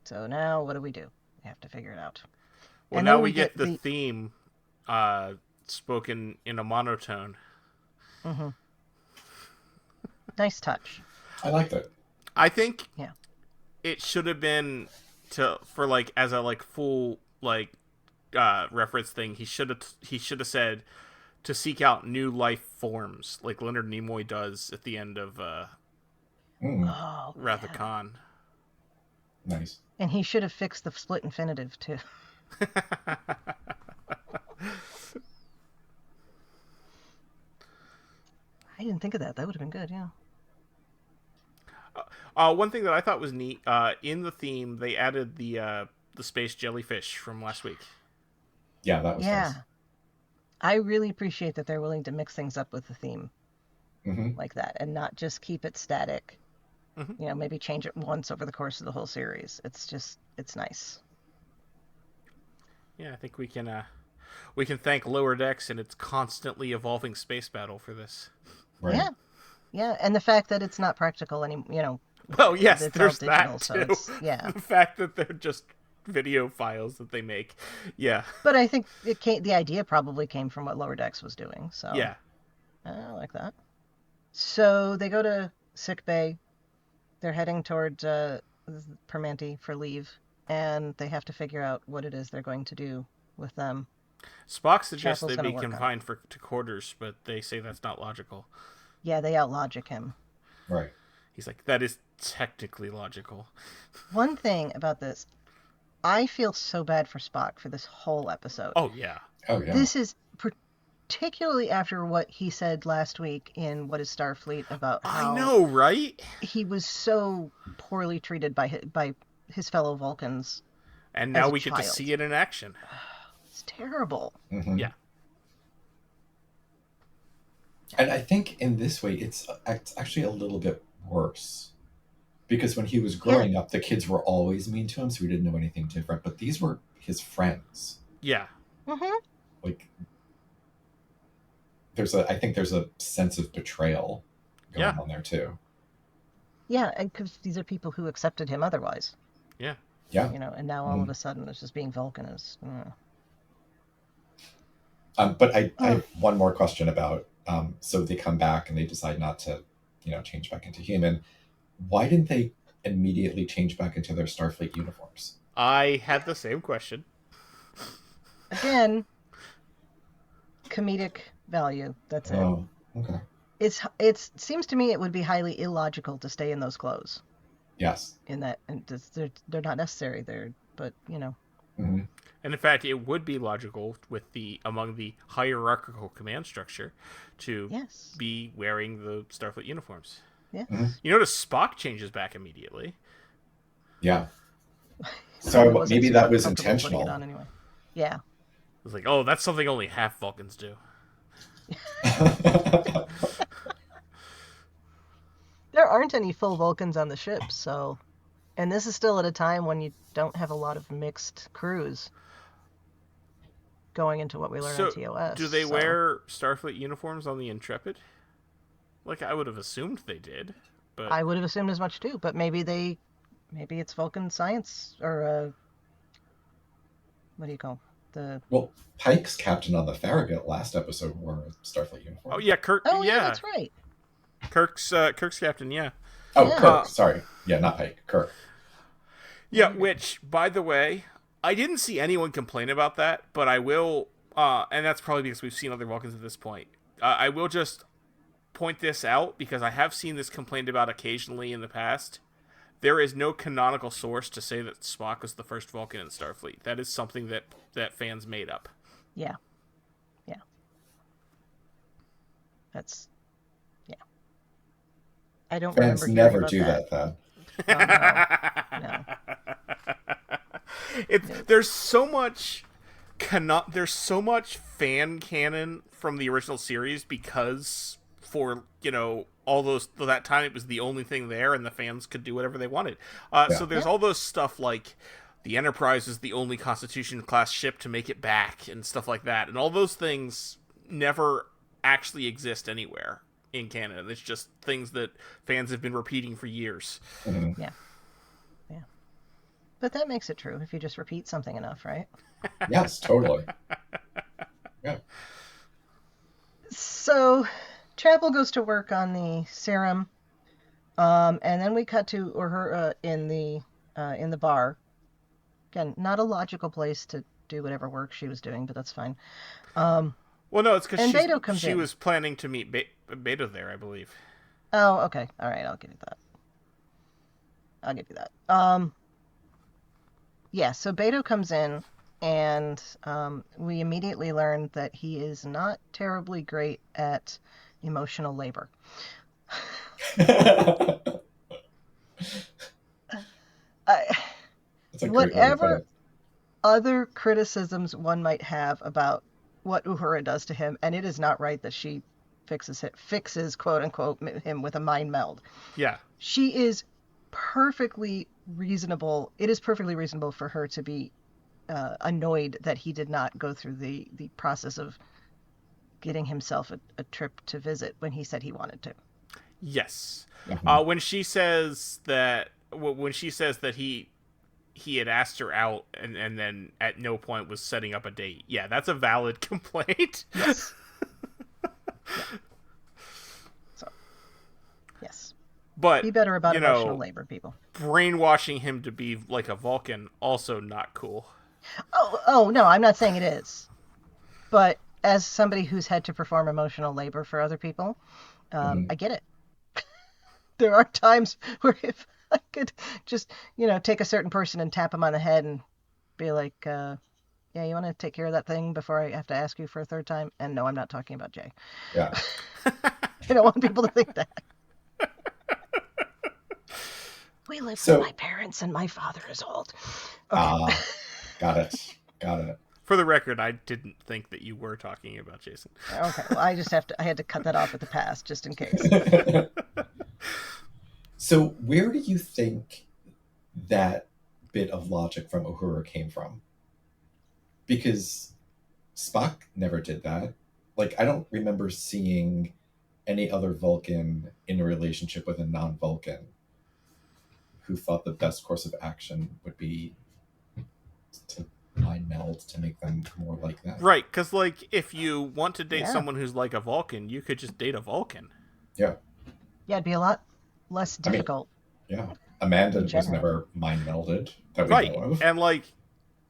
Speaker 3: So now what do? We have to figure it out.
Speaker 4: Well,
Speaker 3: And
Speaker 4: now
Speaker 3: then
Speaker 4: we get the theme spoken in a monotone.
Speaker 3: Mm-hmm. Nice touch.
Speaker 5: I liked it.
Speaker 4: I think
Speaker 3: Yeah.
Speaker 4: it should have been for like as a like full like reference thing. He should have said to seek out new life forms, like Leonard Nimoy does at the end of Wrath of Khan.
Speaker 5: Nice.
Speaker 3: And he should have fixed the split infinitive too. I didn't think of that. That would have been good, yeah.
Speaker 4: One thing that I thought was neat, in the theme, they added the space jellyfish from last week.
Speaker 5: Yeah, that was nice.
Speaker 3: I really appreciate that they're willing to mix things up with the theme like that and not just keep it static. You know, maybe change it once over the course of the whole series. It's nice.
Speaker 4: Yeah, I think we can thank Lower Decks and its constantly evolving space battle for this.
Speaker 5: Right.
Speaker 3: Yeah, and the fact that it's not practical anymore, you know.
Speaker 4: Well, yes,
Speaker 3: it's
Speaker 4: there's
Speaker 3: all digital,
Speaker 4: that too.
Speaker 3: So the
Speaker 4: fact that they're just video files that they make. Yeah.
Speaker 3: But I think the idea probably came from what Lower Decks was doing. So
Speaker 4: yeah,
Speaker 3: I like that. So they go to sick bay. They're heading towards Permanente for leave, and they have to figure out what it is they're going to do with them.
Speaker 4: Spock suggests they be confined to quarters, but they say that's not logical.
Speaker 3: Yeah, they outlogic him.
Speaker 5: Right.
Speaker 4: He's like, that is technically logical.
Speaker 3: One thing about this, I feel so bad for Spock for this whole episode.
Speaker 4: Oh, yeah.
Speaker 3: This is particularly after what he said last week in What is Starfleet about how...
Speaker 4: I know, right?
Speaker 3: He was so poorly treated by his fellow Vulcans.
Speaker 4: And now we get to see it in action.
Speaker 3: It's terrible.
Speaker 5: Mm-hmm.
Speaker 4: Yeah.
Speaker 5: And I think in this way, it's actually a little bit worse. Because when he was growing up, the kids were always mean to him, so he didn't know anything different. But these were his friends.
Speaker 4: Yeah.
Speaker 3: Mm-hmm.
Speaker 5: Like, I think there's a sense of betrayal going on there, too.
Speaker 3: Yeah, and because these are people who accepted him otherwise.
Speaker 4: Yeah.
Speaker 5: Yeah.
Speaker 3: You know, and now all of a sudden it's just being Vulcan is...
Speaker 5: But I have one more question about... so they come back and they decide not to, change back into human. Why didn't they immediately change back into their Starfleet uniforms?
Speaker 4: I had the same question.
Speaker 3: Again, comedic value. That's it.
Speaker 5: Oh, okay.
Speaker 3: It seems to me it would be highly illogical to stay in those clothes.
Speaker 5: Yes.
Speaker 3: In that, and they're not necessary. But
Speaker 5: Mm-hmm.
Speaker 4: And in fact, it would be logical with among the hierarchical command structure to be wearing the Starfleet uniforms.
Speaker 3: Yeah.
Speaker 5: Mm-hmm.
Speaker 4: You notice Spock changes back immediately.
Speaker 5: Yeah. So maybe that was intentional.
Speaker 3: Anyway. Yeah.
Speaker 4: It's like, oh, that's something only half Vulcans do.
Speaker 3: There aren't any full Vulcans on the ship, so... And this is still at a time when you don't have a lot of mixed crews going into what we learn on TOS.
Speaker 4: Do they wear Starfleet uniforms on the Intrepid? Like, I would have assumed they did. But
Speaker 3: I would have assumed as much, too. But maybe it's Vulcan science, or... what do you call
Speaker 5: Well, Pike's captain on the Farragut last episode wore a Starfleet uniform.
Speaker 4: Oh, yeah, Kirk.
Speaker 3: Oh, yeah, that's right.
Speaker 4: Kirk's captain, yeah.
Speaker 5: Oh, yeah. Kirk, sorry. Yeah, not Pike, Kirk.
Speaker 4: Yeah, which, by the way, I didn't see anyone complain about that, but I will, and that's probably because we've seen other Vulcans at this point. I will just point this out, because I have seen this complained about occasionally in the past. There is no canonical source to say that Spock was the first Vulcan in Starfleet. That is something that fans made up.
Speaker 3: Yeah. Yeah. That's... Yeah. I don't
Speaker 5: Fans
Speaker 3: remember
Speaker 5: never
Speaker 3: about
Speaker 5: do that, though.
Speaker 3: Oh, no.
Speaker 4: There's so much fan canon from the original series because for all that time it was the only thing there and the fans could do whatever they wanted. So there's all those stuff like the Enterprise is the only Constitution class ship to make it back and stuff like that, and all those things never actually exist anywhere in canon. It's just things that fans have been repeating for years.
Speaker 5: Mm-hmm.
Speaker 3: Yeah. But that makes it true if you just repeat something enough, right?
Speaker 5: Yes, totally. Yeah.
Speaker 3: So Chapel goes to work on the serum, and then we cut to Uhura in the bar. Again, not a logical place to do whatever work she was doing, but that's fine.
Speaker 4: Well, no, it's because she
Speaker 3: in.
Speaker 4: was planning to meet Beto there, I believe.
Speaker 3: Oh, okay. All right, I'll give you that. Yeah, so Beto comes in, and we immediately learn that he is not terribly great at emotional labor. Whatever other criticisms one might have about what Uhura does to him, and it is not right that she fixes quote unquote him with a mind meld.
Speaker 4: Yeah.
Speaker 3: She is perfectly reasonable. It is perfectly reasonable for her to be annoyed that he did not go through the process of getting himself a trip to visit when he said he wanted to.
Speaker 4: Yes.
Speaker 5: Mm-hmm.
Speaker 4: When she says that he had asked her out and then at no point was setting up a date. Yeah, that's a valid complaint.
Speaker 3: Yes. So, yes.
Speaker 4: But
Speaker 3: be better about emotional labor, people.
Speaker 4: Brainwashing him to be like a Vulcan, also not cool.
Speaker 3: Oh, no, I'm not saying it is. But as somebody who's had to perform emotional labor for other people, I get it. There are times where if I could just, take a certain person and tap them on the head and be like, yeah, you want to take care of that thing before I have to ask you for a third time? And no, I'm not talking about Jay.
Speaker 5: Yeah.
Speaker 3: I don't want people to think that. We live with my parents and my father is old. Okay.
Speaker 5: Got it.
Speaker 4: For the record, I didn't think that you were talking about Jason.
Speaker 3: Okay, well, I had to cut that off at the pass just in case.
Speaker 5: So where do you think that bit of logic from Uhura came from? Because Spock never did that. Like, I don't remember seeing any other Vulcan in a relationship with a non-Vulcan who thought the best course of action would be to mind meld to make them more like that.
Speaker 4: Right, because, if you want to date someone who's like a Vulcan, you could just date a Vulcan.
Speaker 5: Yeah.
Speaker 3: Yeah, it'd be a lot less difficult.
Speaker 5: Amanda was never mind melded that we know of.
Speaker 4: And,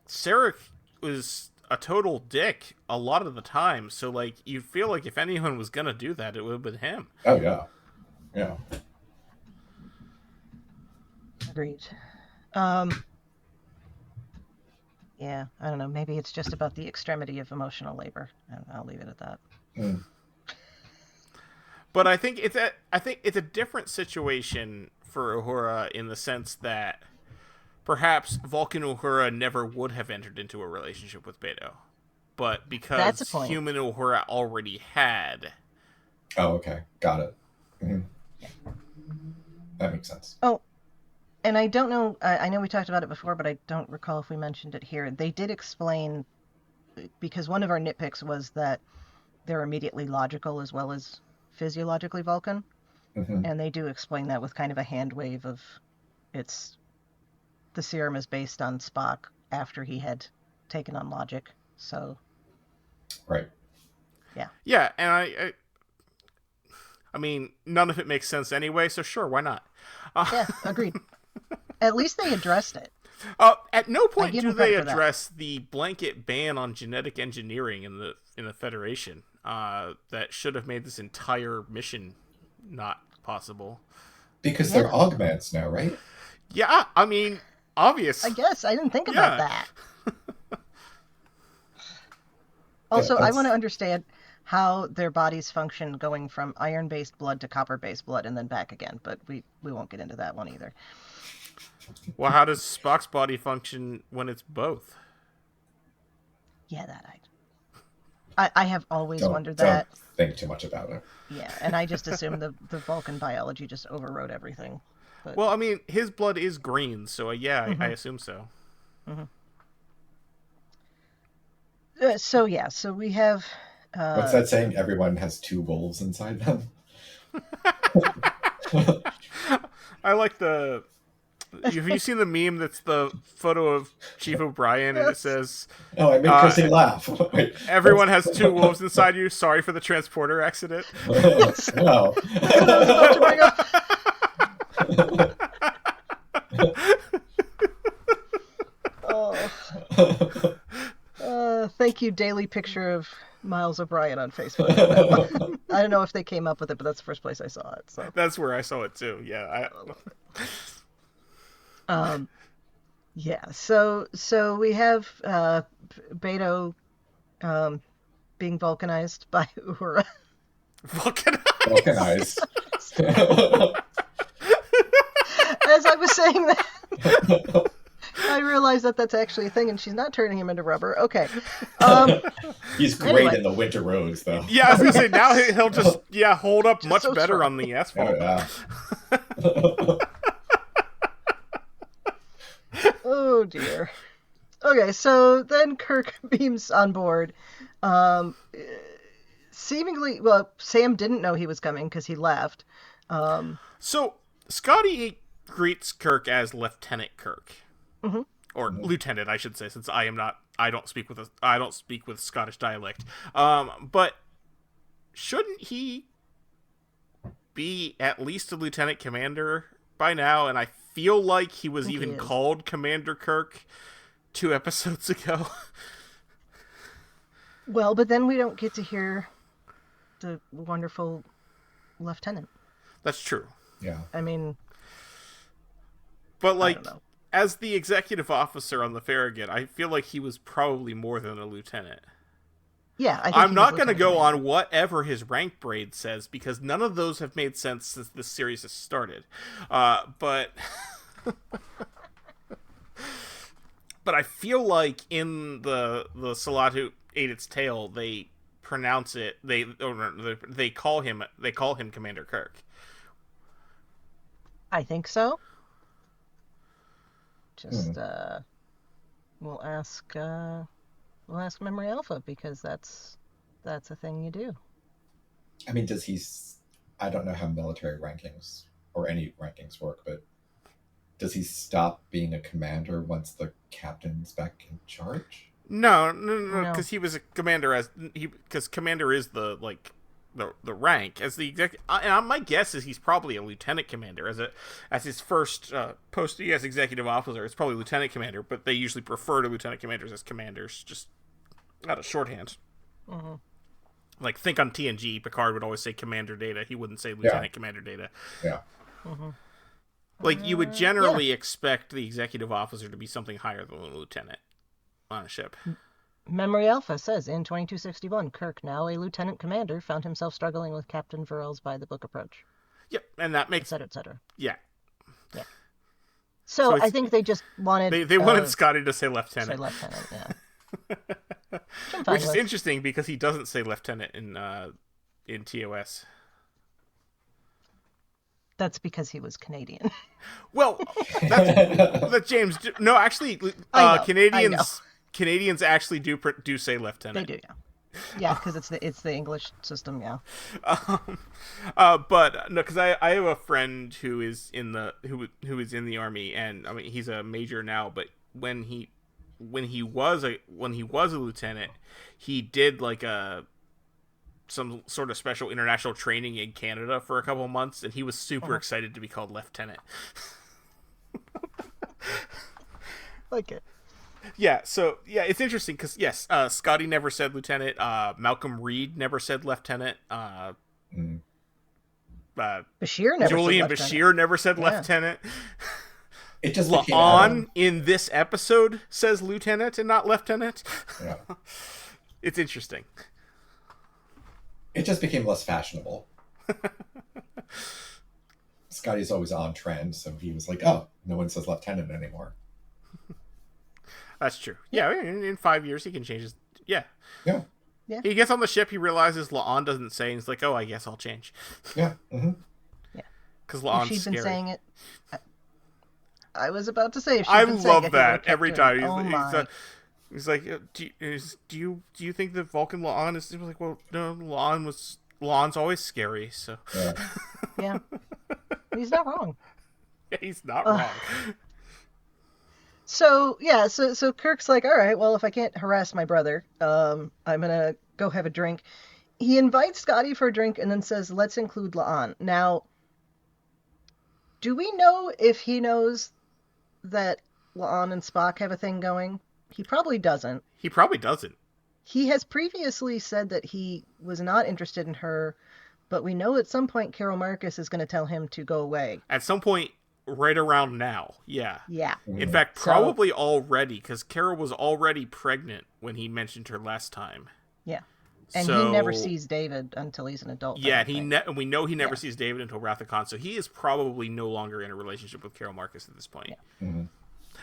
Speaker 4: Sarek was a total dick a lot of the time, so, you feel like if anyone was gonna do that, it would have been him.
Speaker 5: Oh, yeah. Yeah.
Speaker 3: Agreed. Yeah, I don't know. Maybe it's just about the extremity of emotional labor. I'll leave it at that.
Speaker 5: Mm.
Speaker 4: But I think it's a different situation for Uhura in the sense that perhaps Vulcan Uhura never would have entered into a relationship with Beto, but because human Uhura already had.
Speaker 5: Oh, okay, got it. Mm-hmm. That makes sense.
Speaker 3: Oh. And I don't know, I know we talked about it before, but I don't recall if we mentioned it here. They did explain, because one of our nitpicks was that they're immediately logical as well as physiologically Vulcan.
Speaker 5: Mm-hmm.
Speaker 3: And they do explain that with kind of a hand wave of the serum is based on Spock after he had taken on logic. So.
Speaker 5: Right.
Speaker 3: Yeah.
Speaker 4: Yeah, and I mean, none of it makes sense anyway, so sure, why not?
Speaker 3: Yeah, agreed. At least they addressed it.
Speaker 4: At no point do they address the blanket ban on genetic engineering in the Federation that should have made this entire mission not possible.
Speaker 5: Because they're augments now, right?
Speaker 4: Yeah, I mean, obvious.
Speaker 3: I guess I didn't think about that. Also, I want to understand how their bodies function going from iron-based blood to copper-based blood and then back again, but we won't get into that one either.
Speaker 4: Well, how does Spock's body function when it's both?
Speaker 3: Yeah, I have always wondered
Speaker 5: don't
Speaker 3: that.
Speaker 5: think too much about it.
Speaker 3: Yeah, and I just assumed the Vulcan biology just overrode everything. But...
Speaker 4: Well, I mean, his blood is green, so yeah, I assume so.
Speaker 3: So we have...
Speaker 5: What's that saying? Everyone has two wolves inside them?
Speaker 4: I like the... Have you seen the meme that's the photo of Chief O'Brien and it says...
Speaker 5: Oh, I made Chrissy laugh. Wait,
Speaker 4: everyone has two wolves inside you. Sorry for the transporter accident.
Speaker 5: No.
Speaker 3: Thank you, daily picture of Miles O'Brien on Facebook. I don't know if they came up with it, but that's the first place I saw it. So
Speaker 4: that's where I saw it too. Yeah.
Speaker 3: Yeah. So we have Beto being vulcanized by Uhura.
Speaker 5: Vulcanized.
Speaker 3: As I was saying that, I realized that that's actually a thing, and she's not turning him into rubber. Okay.
Speaker 5: He's great in the winter roads, though.
Speaker 4: Yeah, I was gonna say now he'll just hold up much
Speaker 3: so
Speaker 4: better
Speaker 3: strong.
Speaker 4: on the asphalt.
Speaker 3: Oh, yeah. Oh dear. Okay, so then Kirk beams on board. Seemingly, well, Sam didn't know he was coming because he left.
Speaker 4: So Scotty greets Kirk as Lieutenant Kirk, or Lieutenant, I should say, since I don't speak with Scottish dialect. But shouldn't he be at least a lieutenant commander by now? And I feel like he was even called Commander Kirk 2 episodes ago.
Speaker 3: Well, but then we don't get to hear the wonderful lieutenant.
Speaker 4: That's true.
Speaker 5: Yeah.
Speaker 3: I mean,
Speaker 4: but like, as the executive officer on the Farragut, I feel like he was probably more than a lieutenant.
Speaker 3: Yeah, I think
Speaker 4: I'm not going to go on whatever his rank braid says, because none of those have made sense since this series has started. But I feel like in the Salatu Ate Its Tail, they pronounce it. They call him Commander Kirk.
Speaker 3: I think so. Just we'll ask Memory Alpha, because that's a thing you do.
Speaker 5: I mean, does he? I don't know how military rankings or any rankings work, but does he stop being a commander once the captain's back in charge?
Speaker 4: No, because he was a commander because commander is the rank as the executive. My guess is he's probably a lieutenant commander as his first post as executive officer. It's probably lieutenant commander, but they usually refer to lieutenant commanders as commanders, just out of shorthand.
Speaker 3: Mm-hmm.
Speaker 4: Like, think on TNG, Picard would always say Commander Data. He wouldn't say Lieutenant Commander Data.
Speaker 5: Yeah.
Speaker 3: Mm-hmm.
Speaker 4: Like, you would generally expect the executive officer to be something higher than a lieutenant on a ship.
Speaker 3: Memory Alpha says, in 2261, Kirk, now a lieutenant commander, found himself struggling with Captain Verrill's by-the-book approach.
Speaker 4: Yep, and that makes...
Speaker 3: Et cetera, et cetera.
Speaker 4: Yeah.
Speaker 3: Yeah. So I think they just wanted...
Speaker 4: They wanted Scotty to say lieutenant.
Speaker 3: Say lieutenant, yeah.
Speaker 4: Which is interesting, because he doesn't say lieutenant in TOS.
Speaker 3: That's because he was Canadian.
Speaker 4: Well, that's James. No, actually, Canadians actually do say lieutenant.
Speaker 3: They do, yeah. Yeah, because it's the English system, yeah.
Speaker 4: But no, because I have a friend who is in the Army, and I mean he's a major now, but when he was a lieutenant, he did like some sort of special international training in Canada for a couple of months, and he was super excited to be called lieutenant.
Speaker 3: Like it.
Speaker 4: Yeah, so yeah, it's interesting because yes, Scotty never said lieutenant. Malcolm Reed never said lieutenant.
Speaker 3: Bashir never.
Speaker 4: Julian
Speaker 3: said
Speaker 4: Bashir never said lieutenant.
Speaker 5: It just
Speaker 4: La'an in this episode says lieutenant and not lieutenant.
Speaker 5: Yeah.
Speaker 4: It's interesting.
Speaker 5: It just became less fashionable. Scotty's always on trend, so he was like, oh, no one says lieutenant anymore.
Speaker 4: That's true. Yeah, in 5 years he can change his... Yeah.
Speaker 5: Yeah.
Speaker 3: Yeah.
Speaker 4: He gets on the ship, he realizes La'an doesn't say, and he's like, oh, I guess I'll change.
Speaker 5: Yeah. Mm-hmm.
Speaker 3: Yeah.
Speaker 4: Because La'an's
Speaker 3: If she'd
Speaker 4: scary.
Speaker 3: been saying it... I was about to say, if she'd
Speaker 4: I
Speaker 3: been saying
Speaker 4: love
Speaker 3: it, he would've
Speaker 4: that
Speaker 3: kept
Speaker 4: every
Speaker 3: doing
Speaker 4: time.
Speaker 3: it. Oh my.
Speaker 4: He's like, do you think that Vulcan La'an is... He was like, well, no, La'an's always scary, so...
Speaker 5: Yeah.
Speaker 3: Yeah. He's not wrong.
Speaker 4: Yeah, he's not wrong.
Speaker 3: So Kirk's like, all right, well, if I can't harass my brother, I'm gonna go have a drink. He invites Scotty for a drink and then says, let's include La'an. Now, do we know if he knows that La'an and Spock have a thing going? He probably doesn't.
Speaker 4: He probably doesn't.
Speaker 3: He has previously said that he was not interested in her, but we know at some point Carol Marcus is going to tell him to go away.
Speaker 4: At some point, right around now, yeah.
Speaker 3: Yeah.
Speaker 4: In fact, probably already, because Carol was already pregnant when he mentioned her last time.
Speaker 3: Yeah. And he never sees David until he's an adult.
Speaker 4: Yeah, and we know he never sees David until Wrath of Khan, so he is probably no longer in a relationship with Carol Marcus at this point.
Speaker 3: Yeah.
Speaker 5: Mm-hmm.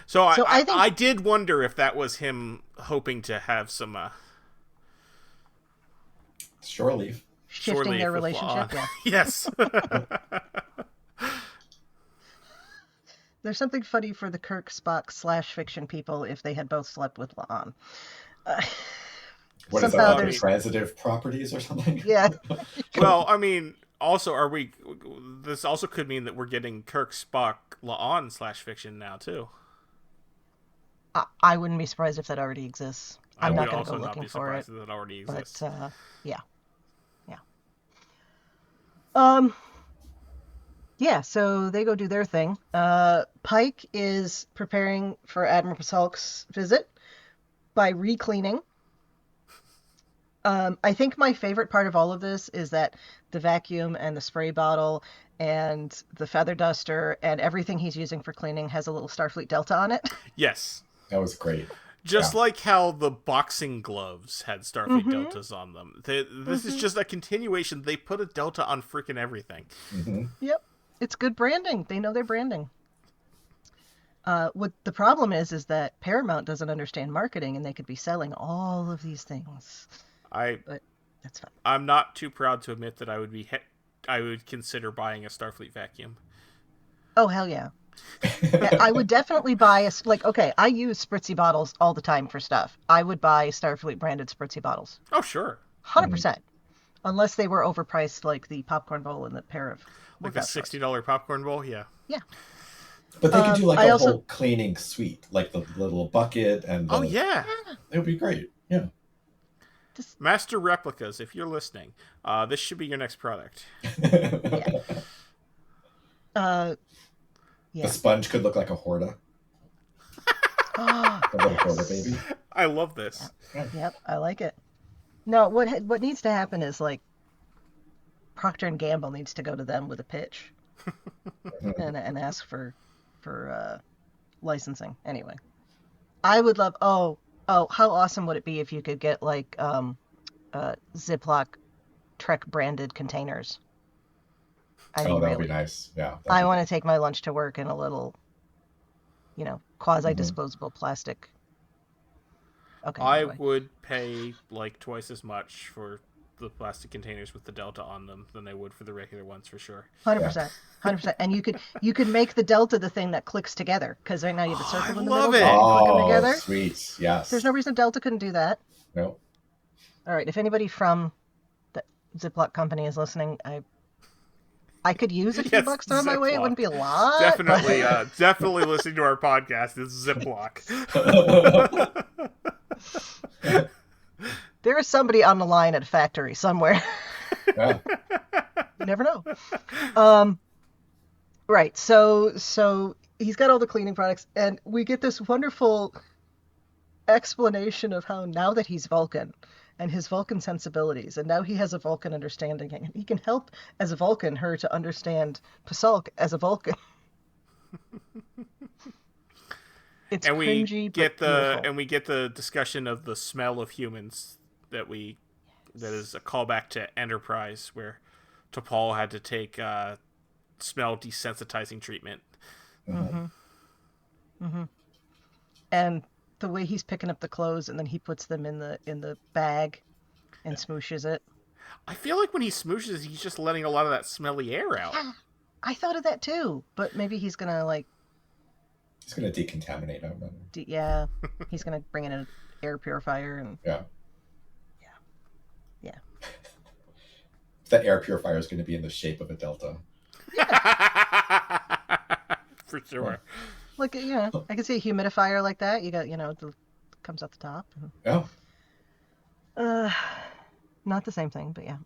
Speaker 4: So I did wonder if that was him hoping to have some...
Speaker 5: Shore leave.
Speaker 3: Shifting their relationship, yeah.
Speaker 4: Yes.
Speaker 3: There's something funny for the Kirk Spock / fiction people if they had both slept with La'an.
Speaker 5: What is that, transitive properties or something?
Speaker 3: Yeah.
Speaker 4: Well, I mean, also, this also could mean that we're getting Kirk Spock La'an / fiction now, too.
Speaker 3: I wouldn't be surprised if that already exists. I'm not going to go looking for it.
Speaker 4: That already exists.
Speaker 3: But, yeah. Yeah, so they go do their thing. Pike is preparing for Admiral Pasalk's visit by re-cleaning. I think my favorite part of all of this is that the vacuum and the spray bottle and the feather duster and everything he's using for cleaning has a little Starfleet Delta on it.
Speaker 4: Yes.
Speaker 5: That was great.
Speaker 4: Just like how the boxing gloves had Starfleet Deltas on them. This is just a continuation. They put a Delta on freaking everything.
Speaker 5: Mm-hmm.
Speaker 3: Yep. It's good branding. They know their branding. What the problem is that Paramount doesn't understand marketing, and they could be selling all of these things. But that's fine.
Speaker 4: I'm not too proud to admit that I would consider buying a Starfleet vacuum.
Speaker 3: Oh, hell yeah. I would definitely buy I use spritzy bottles all the time for stuff. I would buy Starfleet branded spritzy bottles.
Speaker 4: Oh, sure.
Speaker 3: 100%. Unless they were overpriced like the popcorn bowl and the pair of...
Speaker 4: Like a $60 popcorn bowl? Yeah.
Speaker 3: Yeah.
Speaker 5: But they could do like a whole cleaning suite, like the little bucket and...
Speaker 4: Oh, yeah.
Speaker 5: It would be great. Yeah.
Speaker 4: Master Replicas, if you're listening, this should be your next product.
Speaker 3: Yeah.
Speaker 5: The sponge could look like a Horta. A little Horta baby.
Speaker 4: I love this.
Speaker 3: Yep, I like it. No, what needs to happen is like Procter & Gamble needs to go to them with a pitch and ask for licensing. Anyway, I would love. Oh, how awesome would it be if you could get like Ziploc Trek branded containers? I think
Speaker 5: that would be nice. Yeah.
Speaker 3: I want to take my lunch to work in a little, quasi-disposable plastic. Okay.
Speaker 4: I would pay like twice as much for the plastic containers with the Delta on them than I would for the regular ones, for sure.
Speaker 3: 100%. 100%. And you could make the Delta the thing that clicks together, because right now you have a circle in the middle.
Speaker 4: I love it.
Speaker 3: Click them together.
Speaker 5: Sweet. Yes.
Speaker 3: There's no reason Delta couldn't do that.
Speaker 5: No.
Speaker 3: All right. If anybody from the Ziploc company is listening, I could use a few bucks thrown my way. It wouldn't be a lot.
Speaker 4: Definitely, definitely listening to our podcast is Ziploc.
Speaker 3: There is somebody on the line at a factory somewhere.
Speaker 5: Yeah.
Speaker 3: You never know. Right. So he's got all the cleaning products, and we get this wonderful explanation of how now that he's Vulcan and his Vulcan sensibilities, and now he has a Vulcan understanding, and he can help as a Vulcan her to understand Pasalk as a Vulcan. It's cringy, but beautiful.
Speaker 4: And we get the discussion of the smell of humans that is a callback to Enterprise, where T'Pol had to take smell desensitizing treatment.
Speaker 3: And the way he's picking up the clothes and then he puts them in the bag and smooshes it.
Speaker 4: I feel like when he smooshes, he's just letting a lot of that smelly air out.
Speaker 3: I thought of that too, but maybe he's gonna
Speaker 5: He's gonna decontaminate them.
Speaker 3: yeah, he's gonna bring in an air purifier and
Speaker 5: Yeah.
Speaker 3: Yeah.
Speaker 5: That air purifier is going to be in the shape of a delta.
Speaker 4: For sure.
Speaker 3: Like, I can see a humidifier like that. You got, comes out the top.
Speaker 5: Yeah.
Speaker 3: Not the same thing, but yeah.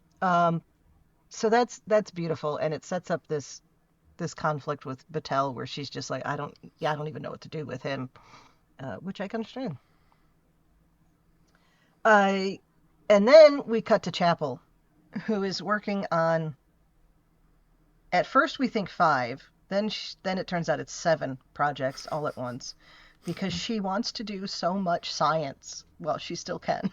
Speaker 3: So that's beautiful, and it sets up this conflict with Battelle where she's just like, I don't even know what to do with him, which I can understand. And then we cut to Chapel, who is working on, at first we think 5, then it turns out it's 7 projects all at once, because she wants to do so much science while she still can.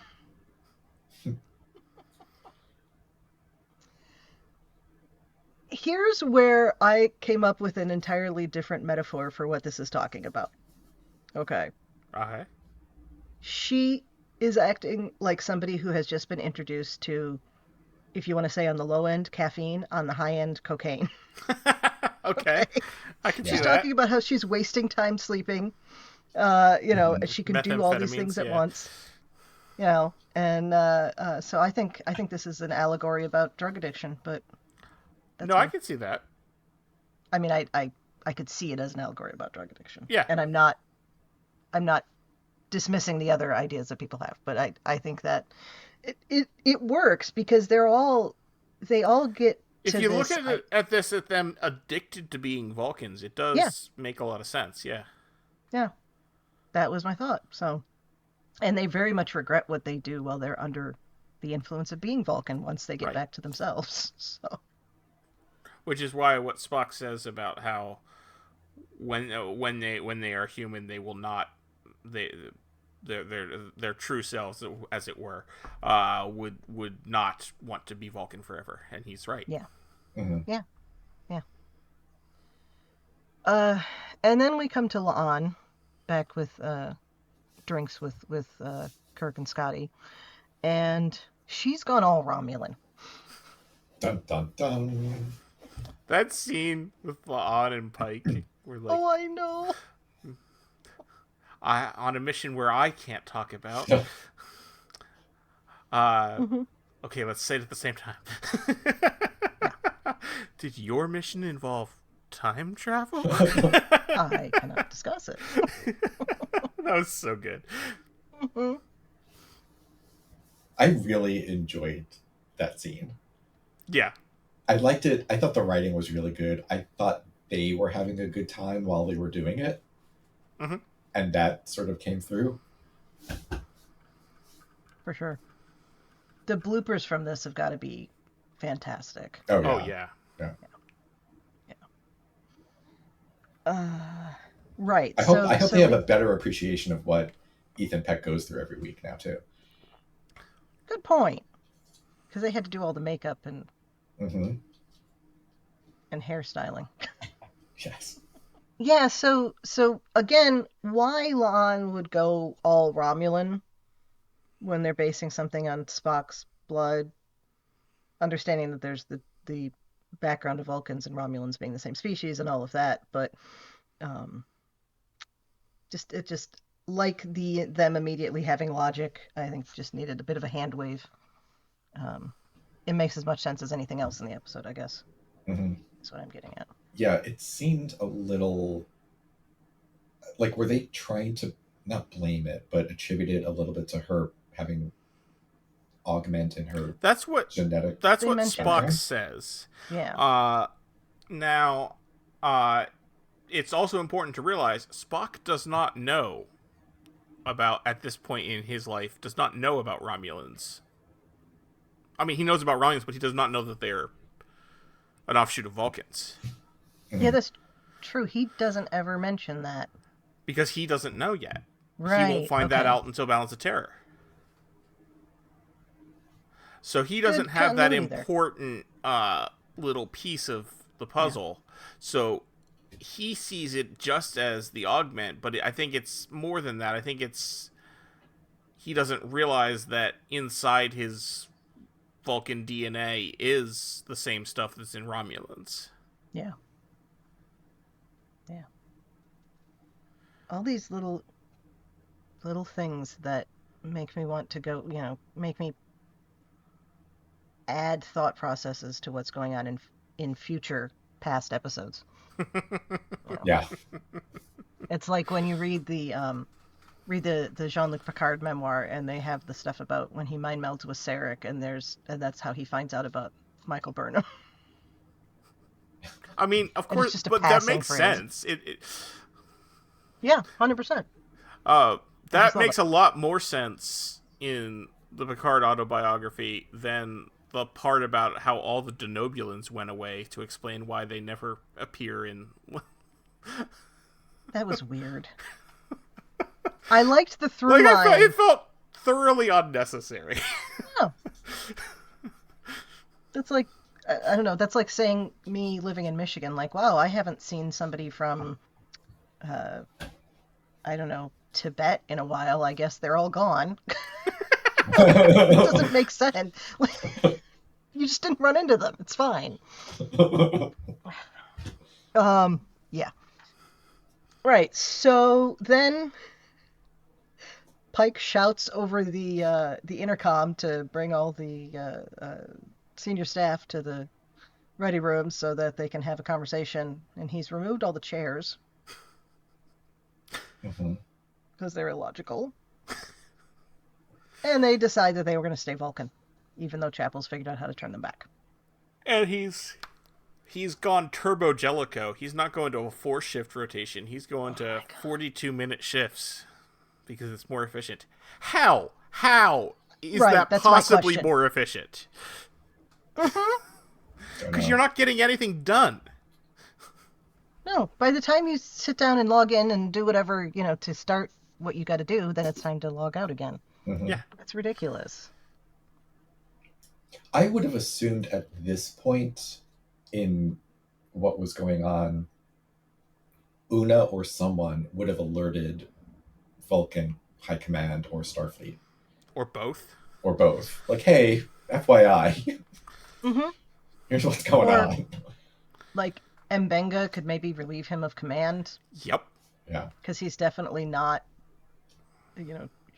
Speaker 3: Here's where I came up with an entirely different metaphor for what this is talking about. Okay.
Speaker 4: Okay.
Speaker 3: She is acting like somebody who has just been introduced to, if you want to say on the low end, caffeine, on the high end, cocaine.
Speaker 4: Okay. I can see
Speaker 3: She's
Speaker 4: that.
Speaker 3: talking about how she's wasting time sleeping. She can do all these things at once. And so I think this is an allegory about drug addiction, but
Speaker 4: no, I can see that.
Speaker 3: I mean, I could see it as an allegory about drug addiction.
Speaker 4: Yeah.
Speaker 3: And I'm not dismissing the other ideas that people have, but I think that it works because they all get
Speaker 4: if
Speaker 3: to
Speaker 4: you
Speaker 3: this,
Speaker 4: look at them addicted to being Vulcans, it does make a lot of sense. Yeah.
Speaker 3: Yeah. That was my thought. So, and they very much regret what they do while they're under the influence of being Vulcan once they get back to themselves. So, which
Speaker 4: is why what Spock says about how when they are human, they will not their true selves, as it were, would not want to be Vulcan forever, and he's right.
Speaker 3: Yeah.
Speaker 5: Mm-hmm.
Speaker 3: Yeah. And then we come to La'an, back with drinks with Kirk and Scotty, and she's gone all Romulan.
Speaker 5: Dun dun dun.
Speaker 4: That scene with La'an and Pike, were like,
Speaker 3: oh, I know.
Speaker 4: On a mission where I can't talk about. Okay, let's say it at the same time. Did your mission involve time travel?
Speaker 3: I cannot discuss it.
Speaker 4: That was so good.
Speaker 5: I really enjoyed that scene.
Speaker 4: Yeah.
Speaker 5: I liked it. I thought the writing was really good. I thought they were having a good time while they were doing it.
Speaker 4: Mm-hmm.
Speaker 5: And that sort of came through.
Speaker 3: For sure. The bloopers from this have got to be fantastic.
Speaker 5: Oh
Speaker 4: yeah.
Speaker 3: Right.
Speaker 5: I hope they have a better appreciation of what Ethan Peck goes through every week now too.
Speaker 3: Good point. Because they had to do all the makeup and hairstyling.
Speaker 5: Yes.
Speaker 3: Yeah, so again, why La'an would go all Romulan when they're basing something on Spock's blood, understanding that there's the background of Vulcans and Romulans being the same species and all of that, but just like them immediately having logic, I think just needed a bit of a hand wave. It makes as much sense as anything else in the episode, I guess.
Speaker 5: Mm-hmm.
Speaker 3: That's what I'm getting at.
Speaker 5: Yeah, it seemed a little like, were they trying to not blame it, but attribute it a little bit to her having augment in her genetic.
Speaker 4: That's what Spock says.
Speaker 3: Yeah.
Speaker 4: Now, it's also important to realize Spock does not know about, at this point in his life, does not know about Romulans. I mean, he knows about Romulans, but he does not know that they're an offshoot of Vulcans.
Speaker 3: Yeah, that's true. He doesn't ever mention that.
Speaker 4: Because he doesn't know yet.
Speaker 3: Right.
Speaker 4: He won't find that out until Balance of Terror. So he doesn't have that important little piece of the puzzle. Yeah. So he sees it just as the augment, but I think it's more than that. I think he doesn't realize that inside his Vulcan DNA is the same stuff that's in Romulans.
Speaker 3: Yeah. Yeah. All these little things that make me want to go, make me add thought processes to what's going on in future past episodes.
Speaker 5: Yeah.
Speaker 3: It's like when you read the Jean-Luc Picard memoir, and they have the stuff about when he mind melds with Sarek, and that's how he finds out about Michael Burnham.
Speaker 4: I mean, of course, but that makes sense.
Speaker 3: Yeah, 100%.
Speaker 4: That makes a lot more sense in the Picard autobiography than the part about how all the Denobulans went away to explain why they never appear in...
Speaker 3: That was weird. I liked the through line.
Speaker 4: It felt thoroughly unnecessary.
Speaker 3: Oh. That's like, I don't know, that's like saying me living in Michigan, like, wow, I haven't seen somebody from, I don't know, Tibet in a while. I guess they're all gone. It doesn't make sense. You just didn't run into them. It's fine. Yeah. Right. So then Pike shouts over the intercom to bring all the senior staff to the ready room so that they can have a conversation. And he's removed all the chairs because they're illogical. And they decide that they were going to stay Vulcan, even though Chapel's figured out how to turn them back.
Speaker 4: And he's gone turbo Jellico. He's not going to a 4-shift rotation. He's going to 42-minute shifts because it's more efficient. How is that possibly more efficient? Because you're not getting anything done.
Speaker 3: No, by the time you sit down and log in and do whatever, to start what you got to do, then it's time to log out again.
Speaker 4: Yeah.
Speaker 3: That's ridiculous.
Speaker 5: I would have assumed at this point in what was going on, Una or someone would have alerted Vulcan High Command or Starfleet.
Speaker 4: Or both.
Speaker 5: Like, hey, FYI. Here's what's going on. Like,
Speaker 3: Mbenga could maybe relieve him of command.
Speaker 4: Yep.
Speaker 5: Yeah.
Speaker 3: Because he's definitely not,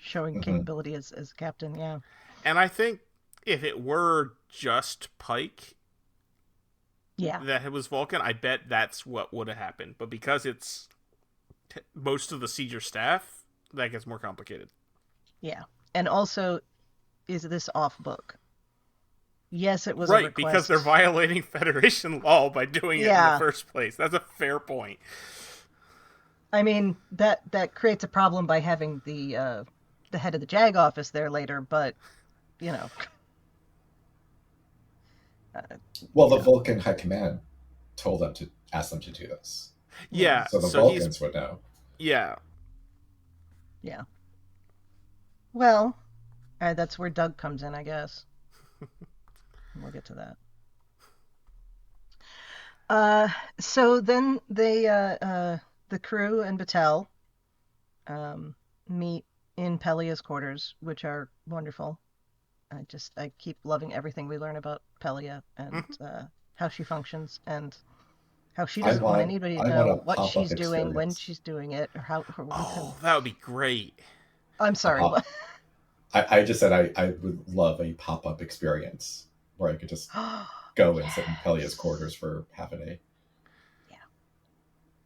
Speaker 3: showing capability as captain, yeah.
Speaker 4: And I think if it were just Pike that it was Vulcan, I bet that's what would have happened. But because it's most of the senior staff, that gets more complicated.
Speaker 3: Yeah. And also, is this off book? Yes, it was
Speaker 4: right,
Speaker 3: a request.
Speaker 4: Because they're violating Federation law by doing it in the first place. That's a fair point.
Speaker 3: I mean, that creates a problem by having the head of the JAG office there later, but,
Speaker 5: well, the Vulcan High Command told them to ask them to do this.
Speaker 4: Yeah.
Speaker 5: So the Vulcans would know.
Speaker 4: Yeah.
Speaker 3: Yeah. Well, that's where Doug comes in, I guess. We'll get to that. So then they, the crew and Battelle, meet in Pelia's quarters, which are wonderful. I keep loving everything we learn about Pelia and how she functions and how she doesn't want anybody to know what she's doing, when she's doing it, or how.
Speaker 4: That would be great.
Speaker 3: I'm sorry.
Speaker 5: I just said I would love a pop-up experience where I could just go and sit in Pelia's quarters for half a day.
Speaker 3: Yeah,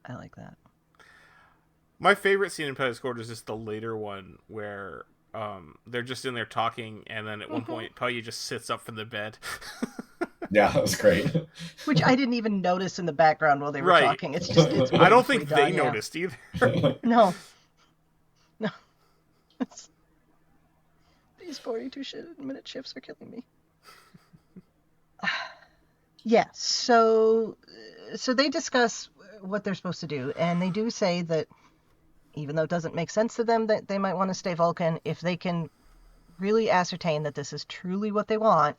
Speaker 3: I like that.
Speaker 4: My favorite scene in Pelia's quarters is the later one where they're just in there talking, and then at one point Pelia just sits up from the bed.
Speaker 5: Yeah, that was great.
Speaker 3: Which I didn't even notice in the background while they were talking. It's just
Speaker 4: I don't think they noticed either.
Speaker 3: No. These 42-minute shifts are killing me. Yeah, so they discuss what they're supposed to do, and they do say that even though it doesn't make sense to them that they might want to stay Vulcan, if they can really ascertain that this is truly what they want,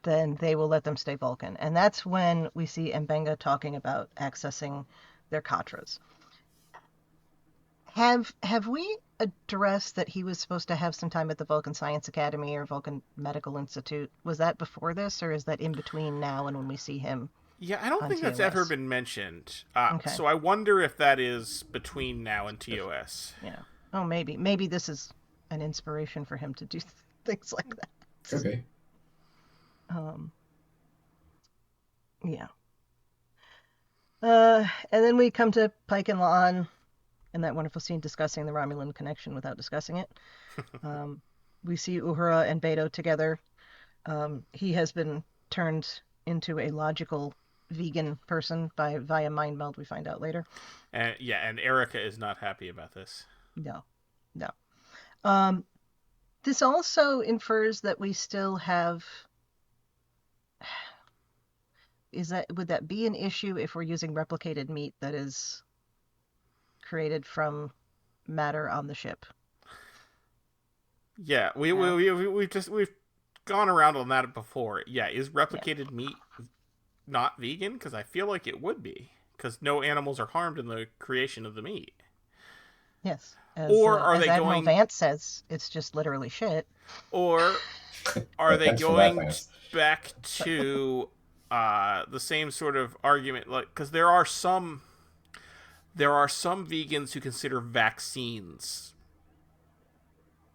Speaker 3: then they will let them stay Vulcan. And that's when we see Mbenga talking about accessing their Katras. Have we addressed that he was supposed to have some time at the Vulcan Science Academy or Vulcan Medical Institute? Was that before this, or is that in between now and when we see him?
Speaker 4: Yeah, I don't think
Speaker 3: TOS?
Speaker 4: that's ever been mentioned.
Speaker 3: Okay.
Speaker 4: So I wonder if that is between now and TOS.
Speaker 3: Yeah. Oh, maybe. Maybe this is an inspiration for him to do things like that.
Speaker 5: Okay.
Speaker 3: Yeah. And then we come to Pike and La'an in that wonderful scene discussing the Romulan connection without discussing it. We see Uhura and Beto together. He has been turned into a logical vegan person via mind meld, we find out later.
Speaker 4: And Erica is not happy about this.
Speaker 3: No. This also infers that we still have... Would that be an issue if we're using replicated meat that is created from matter on the ship?
Speaker 4: Yeah, we've gone around on that before. Yeah, is replicated meat not vegan? Because I feel like it would be, because no animals are harmed in the creation of the meat.
Speaker 3: Yes. As Admiral Vance says, it's just literally shit.
Speaker 4: Or are they going back to the same sort of argument? Like, because there are some vegans who consider vaccines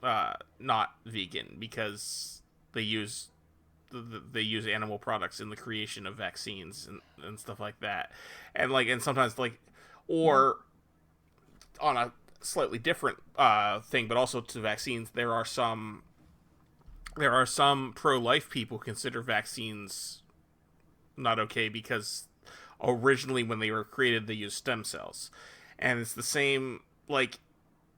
Speaker 4: not vegan because they use animal products in the creation of vaccines and stuff like that, and sometimes or on a slightly different thing, but also to vaccines, there are some pro-life people who consider vaccines not okay because originally when they were created they used stem cells. And it's the same, like,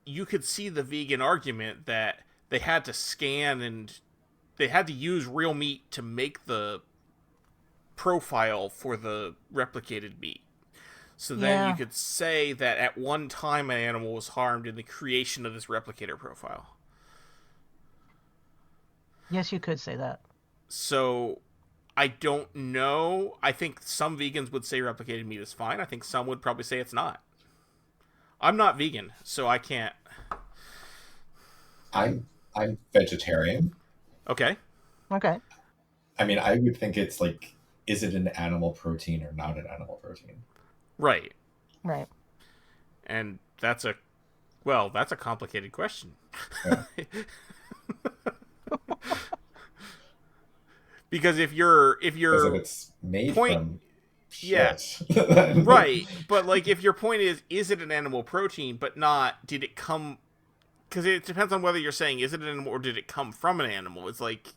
Speaker 4: you could see the vegan argument that they had to scan and they had to use real meat to make the profile for the replicated meat. So then you could say that at one time an animal was harmed in the creation of this replicator profile.
Speaker 3: Yes, you could say that.
Speaker 4: So I don't know. I think some vegans would say replicated meat is fine. I think some would probably say it's not. I'm not vegan, so I can't.
Speaker 5: I'm vegetarian.
Speaker 4: Okay.
Speaker 5: I mean, I would think it's like, is it an animal protein or not an animal protein?
Speaker 4: Right.
Speaker 3: And
Speaker 4: that's a complicated question.
Speaker 5: Yeah.
Speaker 4: Because if it's
Speaker 5: made from shit.
Speaker 4: Yeah. Right. But like, if your point is it an animal protein, but not, did it come, because it depends on whether you're saying, is it an animal or did it come from an animal? It's like,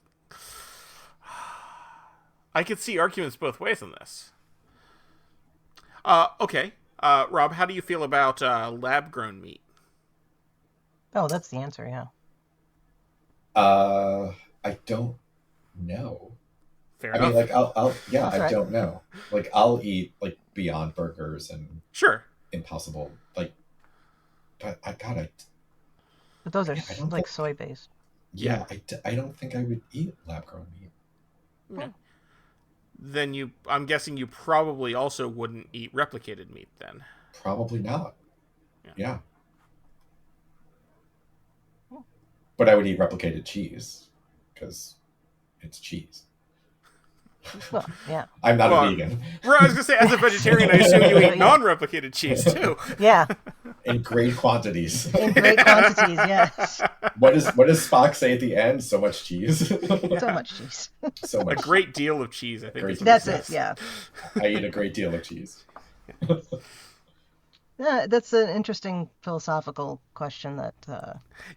Speaker 4: I could see arguments both ways on this. Okay. Rob, how do you feel about lab-grown meat?
Speaker 3: Oh, that's the answer, yeah.
Speaker 5: I don't know.
Speaker 4: Fair enough.
Speaker 5: I mean, like, I'll yeah,
Speaker 3: That's
Speaker 5: I
Speaker 3: right.
Speaker 5: don't know. Like, I'll eat like Beyond Burgers and
Speaker 4: Sure.
Speaker 5: Impossible, but
Speaker 3: But those are
Speaker 5: I don't
Speaker 3: like
Speaker 5: think-
Speaker 3: soy based.
Speaker 5: yeah, I don't think I would eat lab-grown meat.
Speaker 4: Yeah. Then I'm guessing you probably also wouldn't eat replicated meat then.
Speaker 5: Probably not.
Speaker 4: Yeah.
Speaker 5: Yeah. But I would eat replicated cheese because it's cheese.
Speaker 3: Well, yeah.
Speaker 5: I'm not
Speaker 4: Well,
Speaker 5: a vegan.
Speaker 4: I was gonna say, as a vegetarian, I assume you eat non-replicated cheese too.
Speaker 3: Yeah.
Speaker 5: In great quantities.
Speaker 3: In great quantities, yes.
Speaker 5: What does Spock say at the end? So much cheese.
Speaker 3: So much cheese.
Speaker 5: So
Speaker 4: A
Speaker 5: much.
Speaker 4: great deal of cheese, I think.
Speaker 5: Great
Speaker 4: is what
Speaker 3: That's
Speaker 4: it
Speaker 3: it,
Speaker 4: says.
Speaker 3: yeah.
Speaker 5: I eat a great deal of cheese.
Speaker 3: Yeah, that's an interesting philosophical question that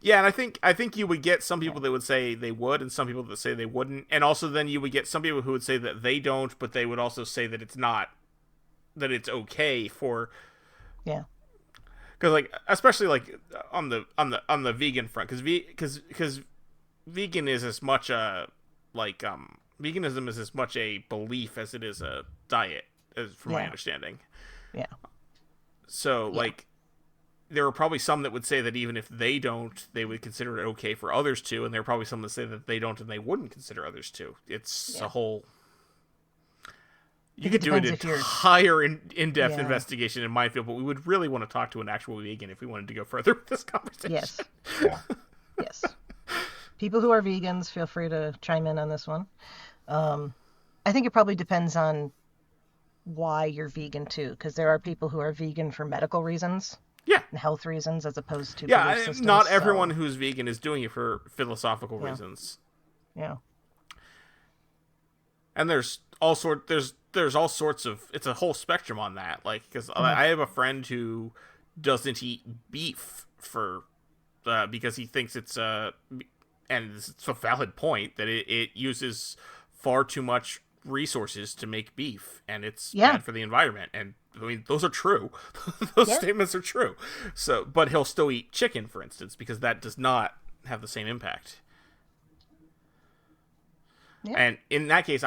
Speaker 4: Yeah, and I think you would get some people that would say they would, and some people that say they wouldn't, and also then you would get some people who would say that they don't, but they would also say that it's not, that it's okay for.
Speaker 3: yeah.
Speaker 4: Because like, especially like on the vegan front, because vegan is as much a veganism is as much a belief as it is a diet, as from my
Speaker 3: Yeah.
Speaker 4: understanding.
Speaker 3: Yeah.
Speaker 4: So
Speaker 3: Yeah.
Speaker 4: like, there are probably some that would say that even if they don't, they would consider it okay for others to, and there are probably some that say that they don't and they wouldn't consider others to. It's a whole... You could do an entire in-depth investigation in my field, but we would really want to talk to an actual vegan if we wanted to go further with this conversation.
Speaker 3: Yes. Yeah. Yes. People who are vegans, feel free to chime in on this one. I think it probably depends on why you're vegan, too, because there are people who are vegan for medical reasons.
Speaker 4: Yeah.
Speaker 3: And health reasons as opposed to belief systems.
Speaker 4: Not everyone who's vegan is doing it for philosophical reasons.
Speaker 3: Yeah.
Speaker 4: And there's all sorts of... It's a whole spectrum on that. Like, because I have a friend who doesn't eat beef because he thinks it's and it's a valid point that it uses far too much resources to make beef, and it's bad for the environment. And I mean, those are true. Those statements are true. So, but he'll still eat chicken, for instance, because that does not have the same impact. Yeah. And in that case,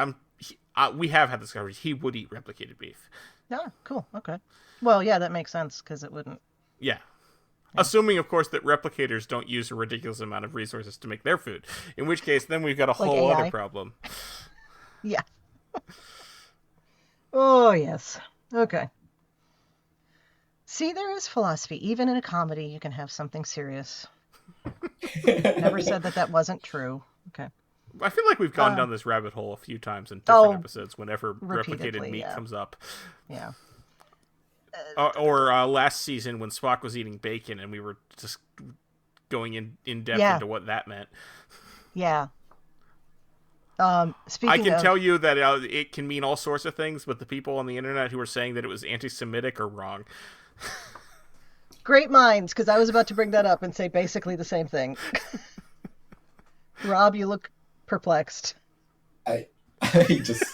Speaker 4: we have had this conversation. He would eat replicated beef.
Speaker 3: Yeah, cool. Okay. Well, yeah, that makes sense because it wouldn't.
Speaker 4: Yeah. Assuming, of course, that replicators don't use a ridiculous amount of resources to make their food. In which case, then we've got a whole other problem.
Speaker 3: Yeah. Oh, yes. Okay. See, there is philosophy. Even in a comedy, you can have something serious. Never said that wasn't true. Okay.
Speaker 4: I feel like we've gone down this rabbit hole a few times in different episodes whenever replicated meat comes up.
Speaker 3: Yeah.
Speaker 4: Or last season when Spock was eating bacon and we were just going in depth into what that meant.
Speaker 3: Yeah.
Speaker 4: I can tell you that it can mean all sorts of things, but the people on the internet who are saying that it was anti-Semitic are wrong.
Speaker 3: Great minds, because I was about to bring that up and say basically the same thing. Rob, you look perplexed.
Speaker 5: I just...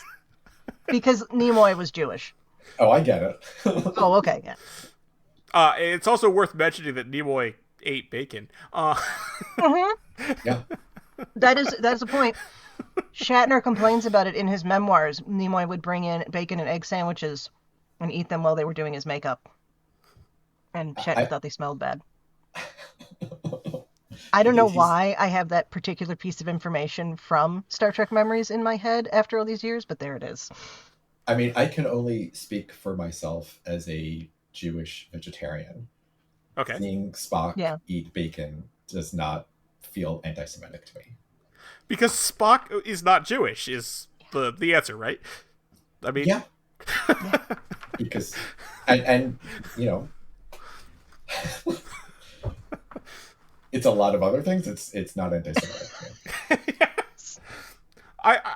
Speaker 3: Because Nimoy was Jewish.
Speaker 5: Oh, I get it.
Speaker 3: Oh, okay, yeah.
Speaker 4: It's also worth mentioning that Nimoy ate bacon.
Speaker 5: Yeah.
Speaker 3: That's the point. Shatner complains about it in his memoirs. Nimoy would bring in bacon and egg sandwiches and eat them while they were doing his makeup. And Shatner thought they smelled bad. I don't know why I have that particular piece of information from Star Trek Memories in my head after all these years, but there it is.
Speaker 5: I mean, I can only speak for myself as a Jewish vegetarian.
Speaker 4: Okay.
Speaker 5: Seeing Spock eat bacon does not feel anti-Semitic to me.
Speaker 4: Because Spock is not Jewish, is the answer, right? I mean...
Speaker 5: Yeah. Because... And, you know... it's a lot of other things. It's not anti-Semitic.
Speaker 4: Yes. I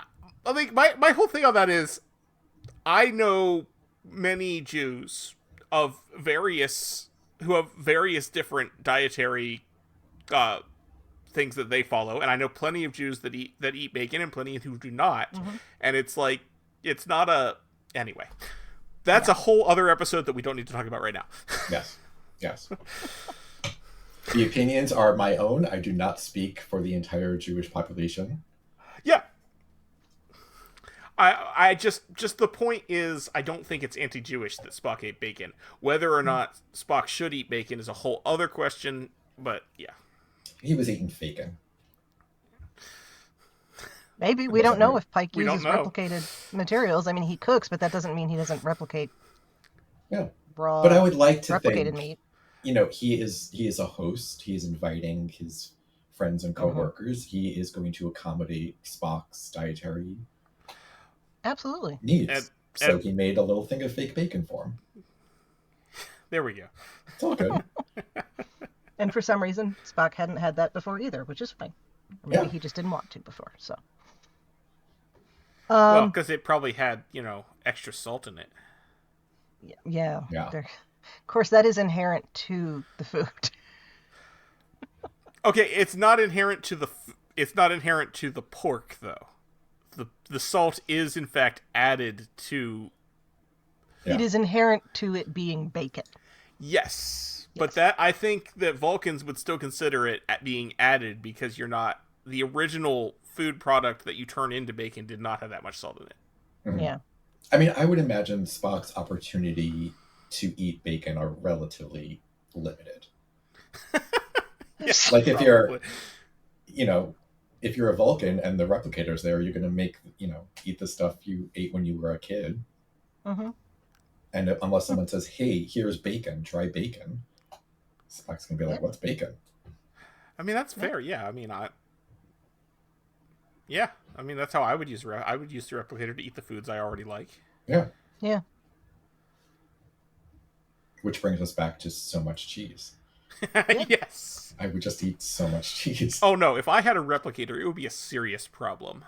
Speaker 4: think my whole thing on that is... I know many Jews who have various different dietary things that they follow, and I know plenty of Jews that eat bacon and plenty who do not. Mm-hmm. And it's like it's not anyway. That's a whole other episode that we don't need to talk about right now.
Speaker 5: Yes. The opinions are my own. I do not speak for the entire Jewish population.
Speaker 4: Yeah. I just the point is, I don't think it's anti-Jewish that Spock ate bacon. Whether or not Spock should eat bacon is a whole other question, but yeah.
Speaker 5: He was eating bacon.
Speaker 3: Maybe. We don't know if Pike uses replicated materials. I mean, he cooks, but that doesn't mean he doesn't replicate raw,
Speaker 5: but I would like to
Speaker 3: replicated
Speaker 5: think,
Speaker 3: meat.
Speaker 5: You know, he is a host. He is inviting his friends and coworkers. He is going to accommodate Spock's dietary
Speaker 3: absolutely
Speaker 5: needs. So he made a little thing of fake bacon for him.
Speaker 4: There we go.
Speaker 5: It's all good.
Speaker 3: And for some reason, Spock hadn't had that before either, which is fine. Or maybe he just didn't want to before. So,
Speaker 4: well, because it probably had extra salt in it.
Speaker 3: Yeah. Of course, that is inherent to the food.
Speaker 4: Okay, it's not inherent to the pork though. The salt is in fact added to.
Speaker 3: Yeah. It is inherent to it being bacon.
Speaker 4: Yes, but that I think that Vulcans would still consider it being added because the original food product that you turn into bacon did not have that much salt in it.
Speaker 5: Mm-hmm.
Speaker 3: Yeah.
Speaker 5: I mean, I would imagine Spock's opportunity to eat bacon are relatively limited.
Speaker 4: Yeah,
Speaker 5: Like if you're,
Speaker 4: probably.
Speaker 5: you know, if you're a Vulcan and the replicator's there, you're going to make, eat the stuff you ate when you were a kid.
Speaker 3: Mm-hmm.
Speaker 5: And unless someone says, hey, here's bacon, try bacon, Spock's going to be like, what's bacon?
Speaker 4: I mean, that's fair. Yeah. I mean, that's how I would use I would use the replicator to eat the foods I already like.
Speaker 5: Yeah.
Speaker 3: Yeah.
Speaker 5: Which brings us back to so much cheese.
Speaker 4: Yes.
Speaker 5: I would just eat so much cheese.
Speaker 4: Oh no, if I had a replicator, it would be a serious problem.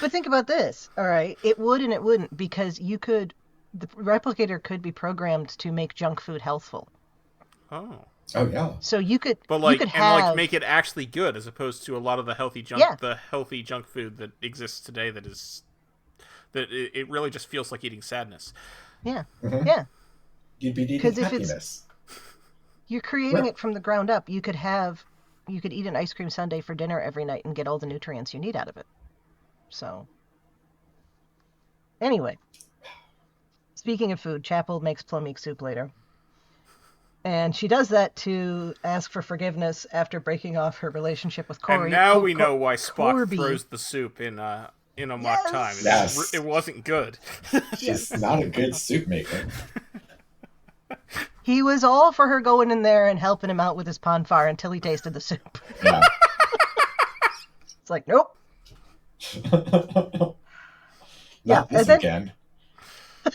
Speaker 3: But think about this, all right? It would and it wouldn't, because the replicator could be programmed to make junk food healthful.
Speaker 5: Oh yeah.
Speaker 3: So you could,
Speaker 4: but make it actually good, as opposed to a lot of the healthy junk food that exists today. That it really just feels like eating sadness.
Speaker 3: Yeah,
Speaker 5: mm-hmm.
Speaker 3: Yeah.
Speaker 5: You'd be eating happiness.
Speaker 3: You're creating it from the ground up. You could eat an ice cream sundae for dinner every night and get all the nutrients you need out of it. So, anyway, speaking of food, Chapel makes plum soup later. And she does that to ask for forgiveness after breaking off her relationship with Corey.
Speaker 4: And now we know why Spock throws the soup in a mock time.
Speaker 5: Yes.
Speaker 4: It wasn't good.
Speaker 5: She's not a good soup maker.
Speaker 3: He was all for her going in there and helping him out with his ponfar until he tasted the soup.
Speaker 5: Yeah.
Speaker 3: It's like, nope.
Speaker 5: Not this again.
Speaker 3: And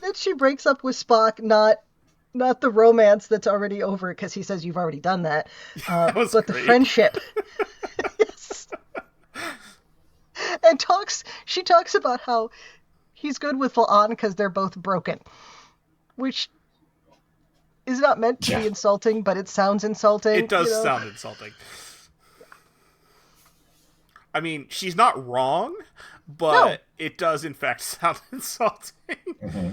Speaker 3: then she breaks up with Spock, not the romance that's already over, because he says you've already done that,
Speaker 4: that was
Speaker 3: but
Speaker 4: great.
Speaker 3: The friendship. Yes. And she talks about how he's good with La'an because they're both broken, which is not meant to be insulting, but it sounds insulting.
Speaker 4: It does sound insulting. I mean, she's not wrong, but it does in fact sound insulting.
Speaker 5: Mm-hmm.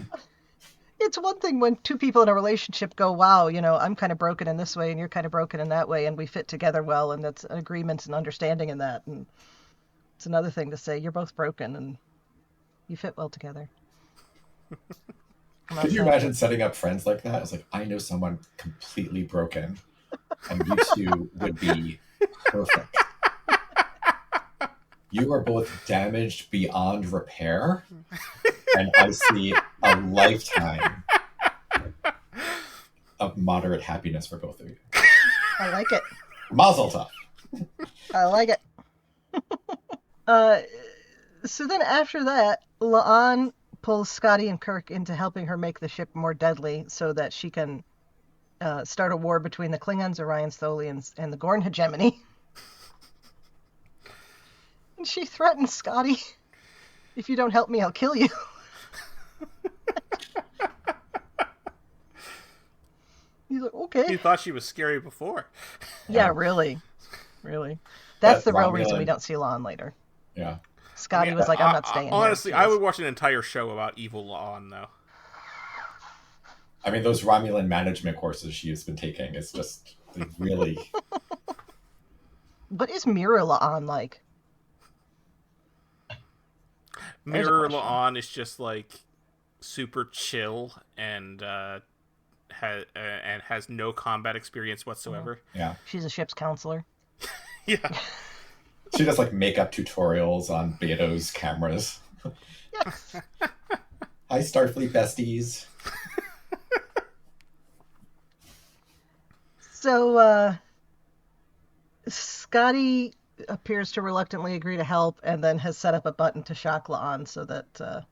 Speaker 3: It's one thing when two people in a relationship go, wow, I'm kind of broken in this way and you're kind of broken in that way, and we fit together well, and that's agreements and understanding in that. And it's another thing to say you're both broken and you fit well together.
Speaker 5: Could you imagine setting up friends like that? It's like, I know someone completely broken, and you two would be perfect. You are both damaged beyond repair, and I see a lifetime of moderate happiness for both of you.
Speaker 3: I like it.
Speaker 5: Mazel tov.
Speaker 3: I like it. So then after that, La'an pulls Scotty and Kirk into helping her make the ship more deadly so that she can start a war between the Klingons, Orion's Tholians, and the Gorn hegemony. And she threatens Scotty, if you don't help me, I'll kill you. He's like, okay.
Speaker 4: He thought she was scary before.
Speaker 3: Yeah, really. Really. That's the real reason we don't see La'an later.
Speaker 5: Yeah.
Speaker 3: Scotty was like, I'm not staying
Speaker 4: honestly,
Speaker 3: here.
Speaker 4: I would watch an entire show about evil La'an, though.
Speaker 5: I mean, those Romulan management courses she has been taking is just really...
Speaker 3: What is Mirror La'an like?
Speaker 4: Mirror La'an is just like super chill and has no combat experience whatsoever.
Speaker 5: Yeah.
Speaker 3: She's a ship's counselor.
Speaker 4: Yeah.
Speaker 5: She does like makeup tutorials on Beto's cameras.
Speaker 3: Yes.
Speaker 5: Hi, Starfleet besties.
Speaker 3: So, Scotty appears to reluctantly agree to help, and then has set up a button to shock La'an so that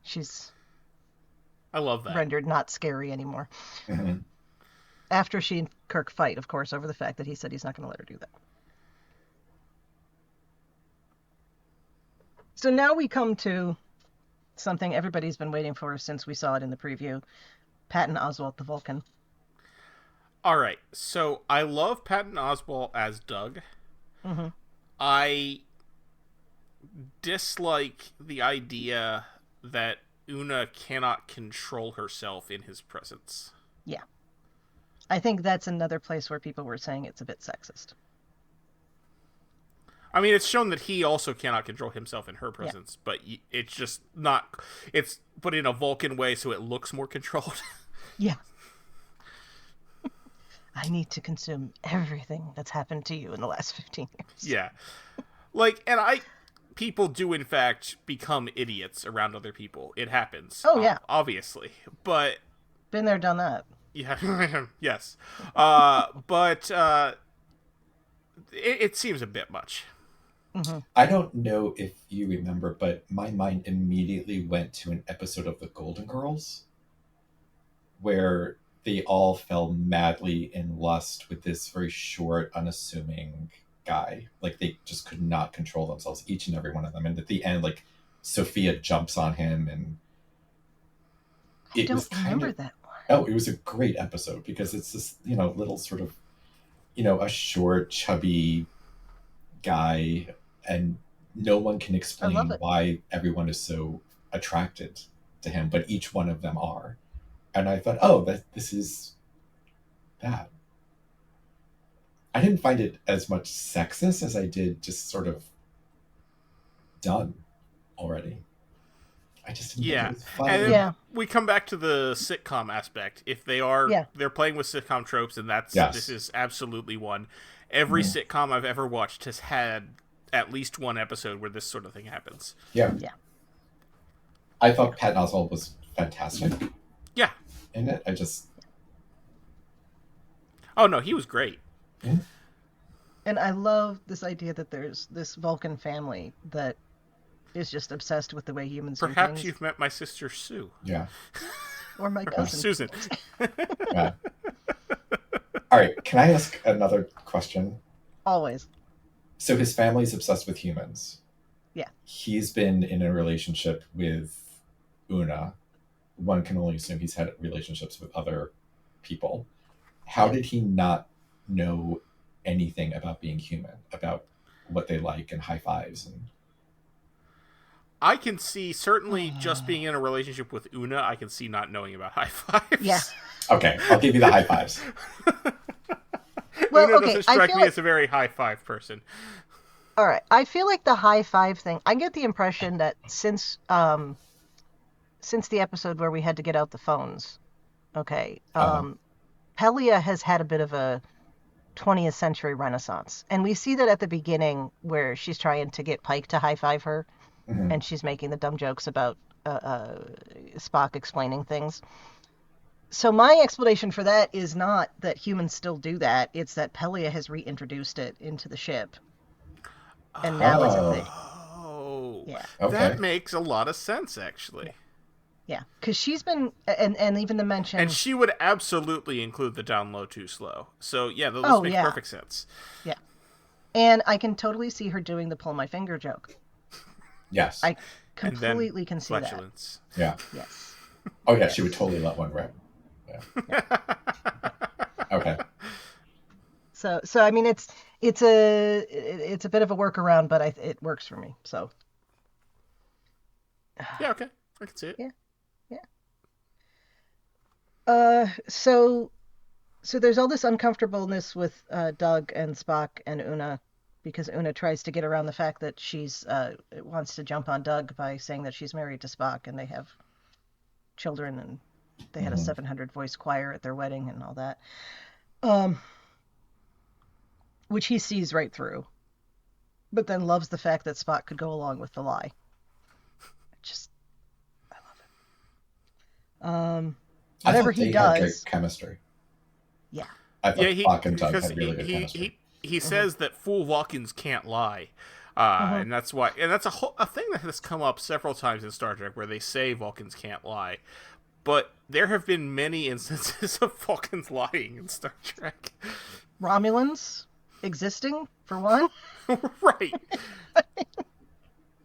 Speaker 3: she's
Speaker 4: I love that.
Speaker 3: rendered not scary anymore.
Speaker 5: Mm-hmm.
Speaker 3: After she and Kirk fight, of course, over the fact that he said he's not going to let her do that. So now we come to something everybody's been waiting for since we saw it in the preview. Patton Oswalt, the Vulcan.
Speaker 4: All right, so I love Patton Oswalt as Doug.
Speaker 3: Mm-hmm.
Speaker 4: I dislike the idea that Una cannot control herself in his presence.
Speaker 3: Yeah. I think that's another place where people were saying it's a bit sexist.
Speaker 4: I mean, it's shown that he also cannot control himself in her presence, but it's just not... It's put in a Vulcan way so it looks more controlled.
Speaker 3: Yeah. I need to consume everything that's happened to you in the last 15 years.
Speaker 4: Yeah. People do, in fact, become idiots around other people. It happens.
Speaker 3: Oh, yeah.
Speaker 4: Obviously. But...
Speaker 3: Been there, done that.
Speaker 4: Yeah. Yes. But it seems a bit much.
Speaker 3: Mm-hmm.
Speaker 5: I don't know if you remember, but my mind immediately went to an episode of The Golden Girls where they all fell madly in lust with this very short, unassuming guy. Like, they just could not control themselves, each and every one of them. And at the end, like, Sophia jumps on him, and
Speaker 3: I don't remember that one.
Speaker 5: Oh, it was a great episode because it's this, little sort of, a short, chubby guy, and no one can explain why everyone is so attracted to him, but each one of them are. And I thought, this is that. I didn't find it as much sexist as I did just sort of done already. I just didn't think it was fun.
Speaker 4: And we come back to the sitcom aspect. If they're playing with sitcom tropes, and this is absolutely one. Every sitcom I've ever watched has had at least one episode where this sort of thing happens.
Speaker 5: Yeah. I thought Pat Oswalt was fantastic.
Speaker 4: Yeah.
Speaker 5: In it,
Speaker 4: Oh no, he was great.
Speaker 5: Yeah.
Speaker 3: And I love this idea that there's this Vulcan family that is just obsessed with the way humans do things.
Speaker 4: Perhaps you've met my sister Sue.
Speaker 5: Yeah.
Speaker 3: Or my cousin.
Speaker 4: Susan.
Speaker 5: Yeah. All right, can I ask another question?
Speaker 3: Always.
Speaker 5: So his family's obsessed with humans.
Speaker 3: Yeah.
Speaker 5: He's been in a relationship with Una. One can only assume he's had relationships with other people. How did he not know anything about being human, about what they like and high fives? And
Speaker 4: I can see, certainly just being in a relationship with Una, I can see not knowing about high fives.
Speaker 3: Yeah.
Speaker 5: Okay, I'll give you the high fives.
Speaker 3: Well,
Speaker 4: Una
Speaker 3: okay,
Speaker 4: doesn't strike me as a very high five person.
Speaker 3: All right, I feel like the high five thing, I get the impression that since the episode where we had to get out the phones, Pelia has had a bit of a 20th century renaissance. And we see that at the beginning where she's trying to get Pike to high five her, and she's making the dumb jokes about Spock explaining things. So my explanation for that is not that humans still do that. It's that Pelia has reintroduced it into the ship. And now it's a thing.
Speaker 4: Oh.
Speaker 3: Yeah.
Speaker 5: Okay.
Speaker 4: That makes a lot of sense, actually.
Speaker 3: Yeah. Because she's been, and even the mention.
Speaker 4: And she would absolutely include the down low too slow. So, yeah, those make perfect sense.
Speaker 3: Yeah. And I can totally see her doing the pull my finger joke.
Speaker 5: Yes.
Speaker 3: I completely can see
Speaker 4: flatulence.
Speaker 5: that. Yeah.
Speaker 3: Yes.
Speaker 5: Oh, yeah, she would totally let one rip. Yeah. Okay.
Speaker 3: So I mean, it's a bit of a workaround, but it works for me. So.
Speaker 4: Yeah. Okay. I can see it.
Speaker 3: Yeah. So there's all this uncomfortableness with Doug and Spock and Una, because Una tries to get around the fact that she's wants to jump on Doug by saying that she's married to Spock and they have children and they had a 700 voice choir at their wedding and all that, which he sees right through, but then loves the fact that Spock could go along with the lie. I love it. Whatever he does,
Speaker 5: had great chemistry.
Speaker 3: Yeah.
Speaker 5: I thought Spock and Doug had really good chemistry.
Speaker 4: He says that fool Vulcans can't lie, and that's why. And that's a thing that has come up several times in Star Trek, where they say Vulcans can't lie, but there have been many instances of Vulcans lying in Star Trek.
Speaker 3: Romulans existing, for one.
Speaker 4: Right.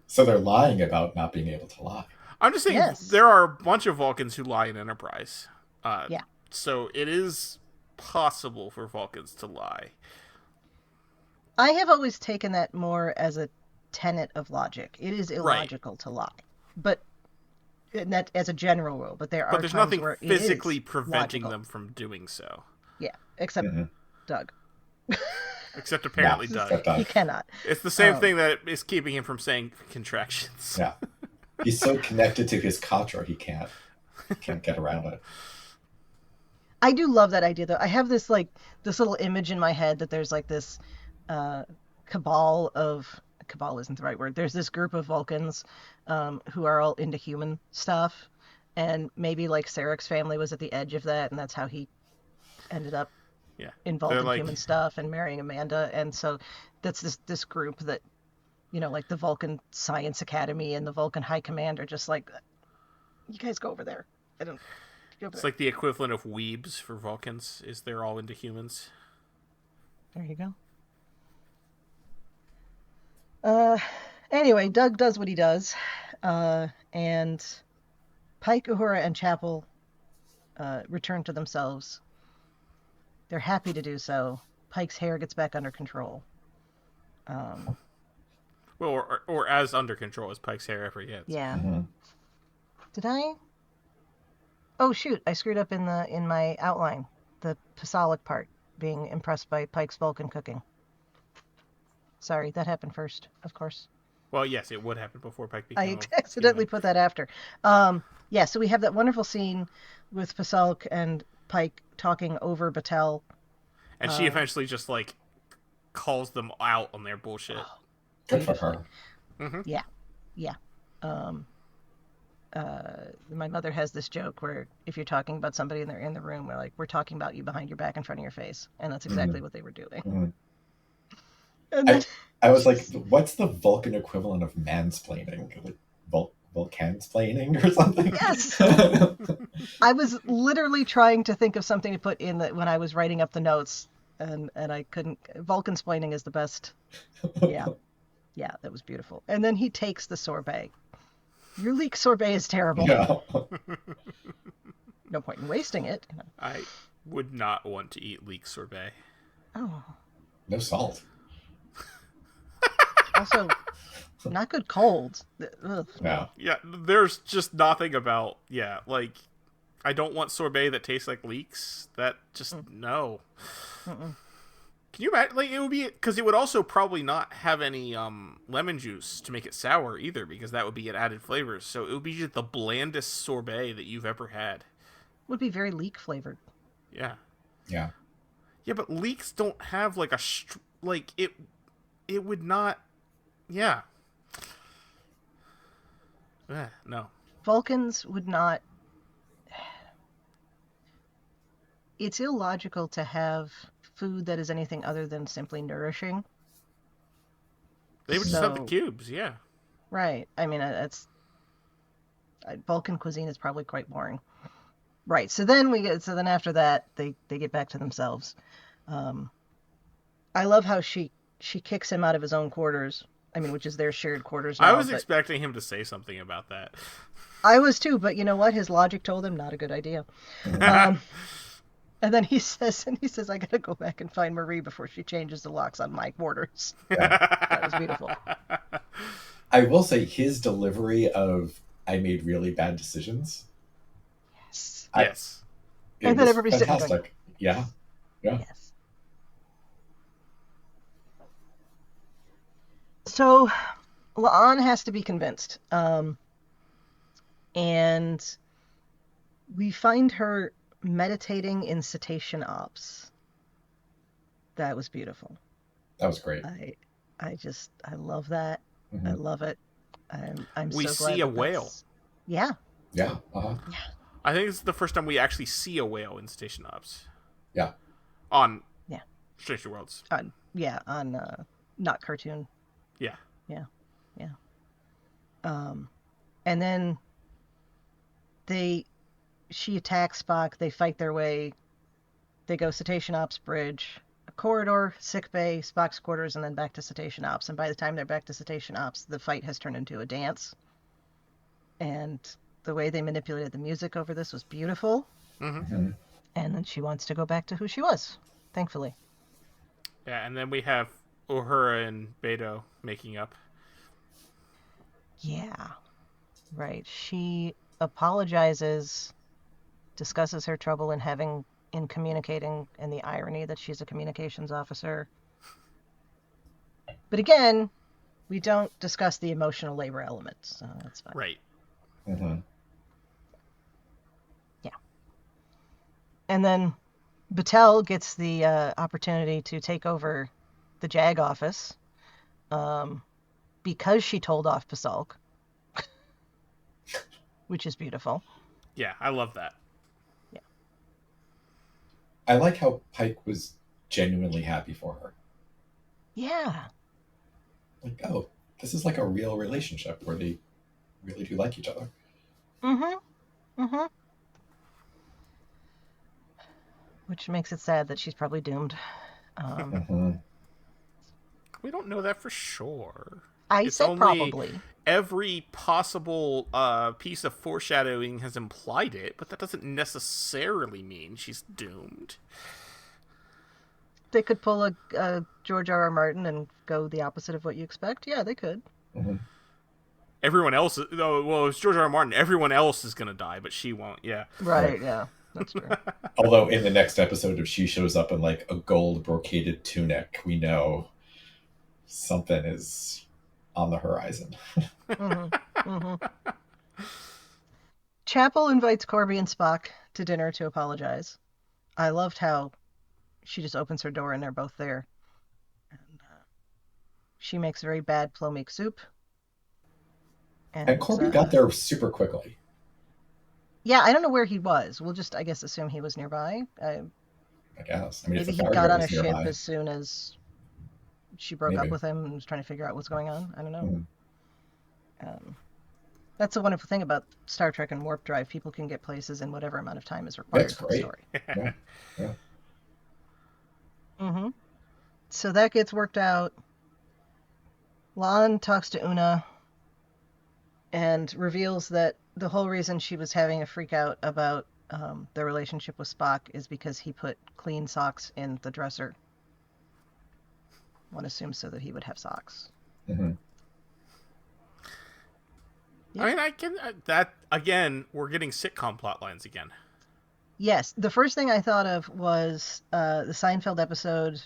Speaker 5: So they're lying about not being able to lie.
Speaker 4: I'm just saying, there are a bunch of Vulcans who lie in Enterprise.
Speaker 3: Yeah.
Speaker 4: So it is possible for Vulcans to lie.
Speaker 3: I have always taken that more as a tenet of logic. It is illogical to lie, but that as a general rule. But there's
Speaker 4: nothing
Speaker 3: where
Speaker 4: physically preventing them from doing so.
Speaker 3: Yeah, except Doug.
Speaker 4: Except apparently
Speaker 5: No,
Speaker 4: Doug.
Speaker 5: except Doug.
Speaker 3: He cannot.
Speaker 4: It's the same thing that is keeping him from saying contractions.
Speaker 5: Yeah. He's so connected to his katra, he can't get around it.
Speaker 3: I do love that idea, though. I have this little image in my head that there's like this cabal isn't the right word. There's this group of Vulcans who are all into human stuff, and maybe like Sarek's family was at the edge of that, and that's how he ended up involved in human stuff and marrying Amanda. And so that's this group that, like the Vulcan Science Academy and the Vulcan High Command are just like, you guys go over there.
Speaker 4: It's like the equivalent of weebs for Vulcans, is they're all into humans.
Speaker 3: There you go. Anyway, Doug does what he does, and Pike, Uhura, and Chapel return to themselves. They're happy to do so. Pike's hair gets back under control.
Speaker 4: Well, or as under control as Pike's hair ever gets.
Speaker 3: Yeah.
Speaker 5: Mm-hmm.
Speaker 3: Did I? Oh shoot! I screwed up in my outline. The Pasalic part, being impressed by Pike's Vulcan cooking. Sorry, that happened first, of course.
Speaker 4: Well, yes, it would happen before Pike became.
Speaker 3: I accidentally put that after. Yeah, so we have that wonderful scene with Pasalic and Pike talking over Batel.
Speaker 4: And she eventually just like calls them out on their bullshit.
Speaker 5: Good for her.
Speaker 4: Mm-hmm.
Speaker 3: Yeah. My mother has this joke where if you're talking about somebody and they're in the room, we're talking about you behind your back in front of your face, and that's exactly what they were doing.
Speaker 5: Mm-hmm.
Speaker 3: And then,
Speaker 5: I was like, what's the Vulcan equivalent of mansplaining? Like Vulcansplaining or something?
Speaker 3: Yes. I was literally trying to think of something to put in that when I was writing up the notes, and I couldn't. Vulcansplaining is the best. Yeah, that was beautiful. And then he takes the sorbet. Your leek sorbet is terrible.
Speaker 5: Yeah.
Speaker 3: No point in wasting it.
Speaker 4: I would not want to eat leek sorbet.
Speaker 3: Oh.
Speaker 5: No salt.
Speaker 3: Also, not good cold. Ugh.
Speaker 5: No.
Speaker 4: Yeah, there's just nothing about, like, I don't want sorbet that tastes like leeks. That just, no.
Speaker 3: Mm-mm.
Speaker 4: Can you imagine, like, it would be, because it would also probably not have any lemon juice to make it sour either, because that would be an added flavors. So it would be just the blandest sorbet that you've ever had.
Speaker 3: Would be very leek flavored.
Speaker 4: Yeah.
Speaker 5: Yeah.
Speaker 4: Yeah, but leeks don't have, like, it would not, yeah. No.
Speaker 3: Vulcans would not. It's illogical to have food that is anything other than simply nourishing.
Speaker 4: They would just have the cubes, yeah.
Speaker 3: Right. I mean, Vulcan cuisine is probably quite boring. Right. So then after that, they get back to themselves. I love how she kicks him out of his own quarters. I mean, which is their shared quarters now.
Speaker 4: I was expecting him to say something about that.
Speaker 3: I was too, but you know what? His logic told him not a good idea. And then he says, I gotta go back and find Marie before she changes the locks on my quarters.
Speaker 5: Yeah.
Speaker 3: That was beautiful.
Speaker 5: I will say his delivery of "I made really bad decisions."
Speaker 3: Yes.
Speaker 5: It
Speaker 3: And then
Speaker 5: was
Speaker 3: everybody's sitting
Speaker 5: fantastic.
Speaker 3: going,
Speaker 5: Yeah.
Speaker 3: yes. So, La'an has to be convinced. And we find her meditating in cetacean ops. That was beautiful.
Speaker 5: That was great.
Speaker 3: I love that.
Speaker 5: Mm-hmm.
Speaker 3: I love it. I'm
Speaker 4: We
Speaker 3: so glad
Speaker 4: see a
Speaker 3: that
Speaker 4: whale.
Speaker 3: Yeah.
Speaker 5: Yeah. Uh-huh.
Speaker 4: I think it's the first time we actually see a whale in Station Ops.
Speaker 5: Yeah.
Speaker 4: On Strange New Worlds.
Speaker 3: On not cartoon.
Speaker 4: Yeah.
Speaker 3: And then she attacks Spock. They fight their way. They go Cetacean Ops Bridge, a corridor, sick bay, Spock's quarters, and then back to Cetacean Ops. And by the time they're back to Cetacean Ops, the fight has turned into a dance. And the way they manipulated the music over this was beautiful.
Speaker 5: Mm-hmm.
Speaker 3: And then she wants to go back to who she was, thankfully.
Speaker 4: Yeah, and then we have Uhura and Beto making up.
Speaker 3: Yeah. Right. She apologizes, discusses her trouble in communicating, and the irony that she's a communications officer. But again, we don't discuss the emotional labor elements, so that's fine.
Speaker 4: Right.
Speaker 5: Mm-hmm.
Speaker 3: Yeah. And then Battelle gets the opportunity to take over the JAG office because she told off Pasalk, which is beautiful.
Speaker 4: Yeah, I love that.
Speaker 3: Yeah.
Speaker 5: I like how Pike was genuinely happy for her.
Speaker 3: Yeah.
Speaker 5: Like, oh, this is like a real relationship where they really do like each other.
Speaker 3: Mm-hmm. Mm-hmm. Which makes it sad that she's probably doomed.
Speaker 5: Mm-hmm.
Speaker 4: We don't know that for sure.
Speaker 3: I said probably.
Speaker 4: Every possible piece of foreshadowing has implied it, but that doesn't necessarily mean she's doomed.
Speaker 3: They could pull a George R.R. Martin and go the opposite of what you expect. Yeah, they could.
Speaker 5: Mm-hmm.
Speaker 4: Everyone else, well, it's George R. R. Martin. Everyone else is gonna die, but she won't. Yeah.
Speaker 3: Right. Yeah, that's true.
Speaker 5: Although in the next episode, if she shows up in like a gold brocaded tunic, we know something is on the horizon.
Speaker 3: Mm-hmm. Mm-hmm. Chapel invites Corby and Spock to dinner to apologize. I loved how she just opens her door and they're both there. And she makes very bad plomeek soup.
Speaker 5: And Corby got there super quickly.
Speaker 3: Yeah, I don't know where he was. We'll just, I guess, assume he was nearby.
Speaker 5: I guess. I mean,
Speaker 3: maybe he got on a ship as soon as she broke up with him and was trying to figure out what's going on. I don't know. Mm. That's a wonderful thing about Star Trek and warp drive. People can get places in whatever amount of time is required for the story.
Speaker 5: Yeah. Yeah.
Speaker 3: Mm-hmm. So that gets worked out. La'an talks to Una and reveals that the whole reason she was having a freak out about their relationship with Spock is because he put clean socks in the dresser. One assumes so that he would have socks.
Speaker 5: Mm-hmm.
Speaker 4: Yeah. I mean, I can that again. We're getting sitcom plot lines again.
Speaker 3: Yes, the first thing I thought of was the Seinfeld episode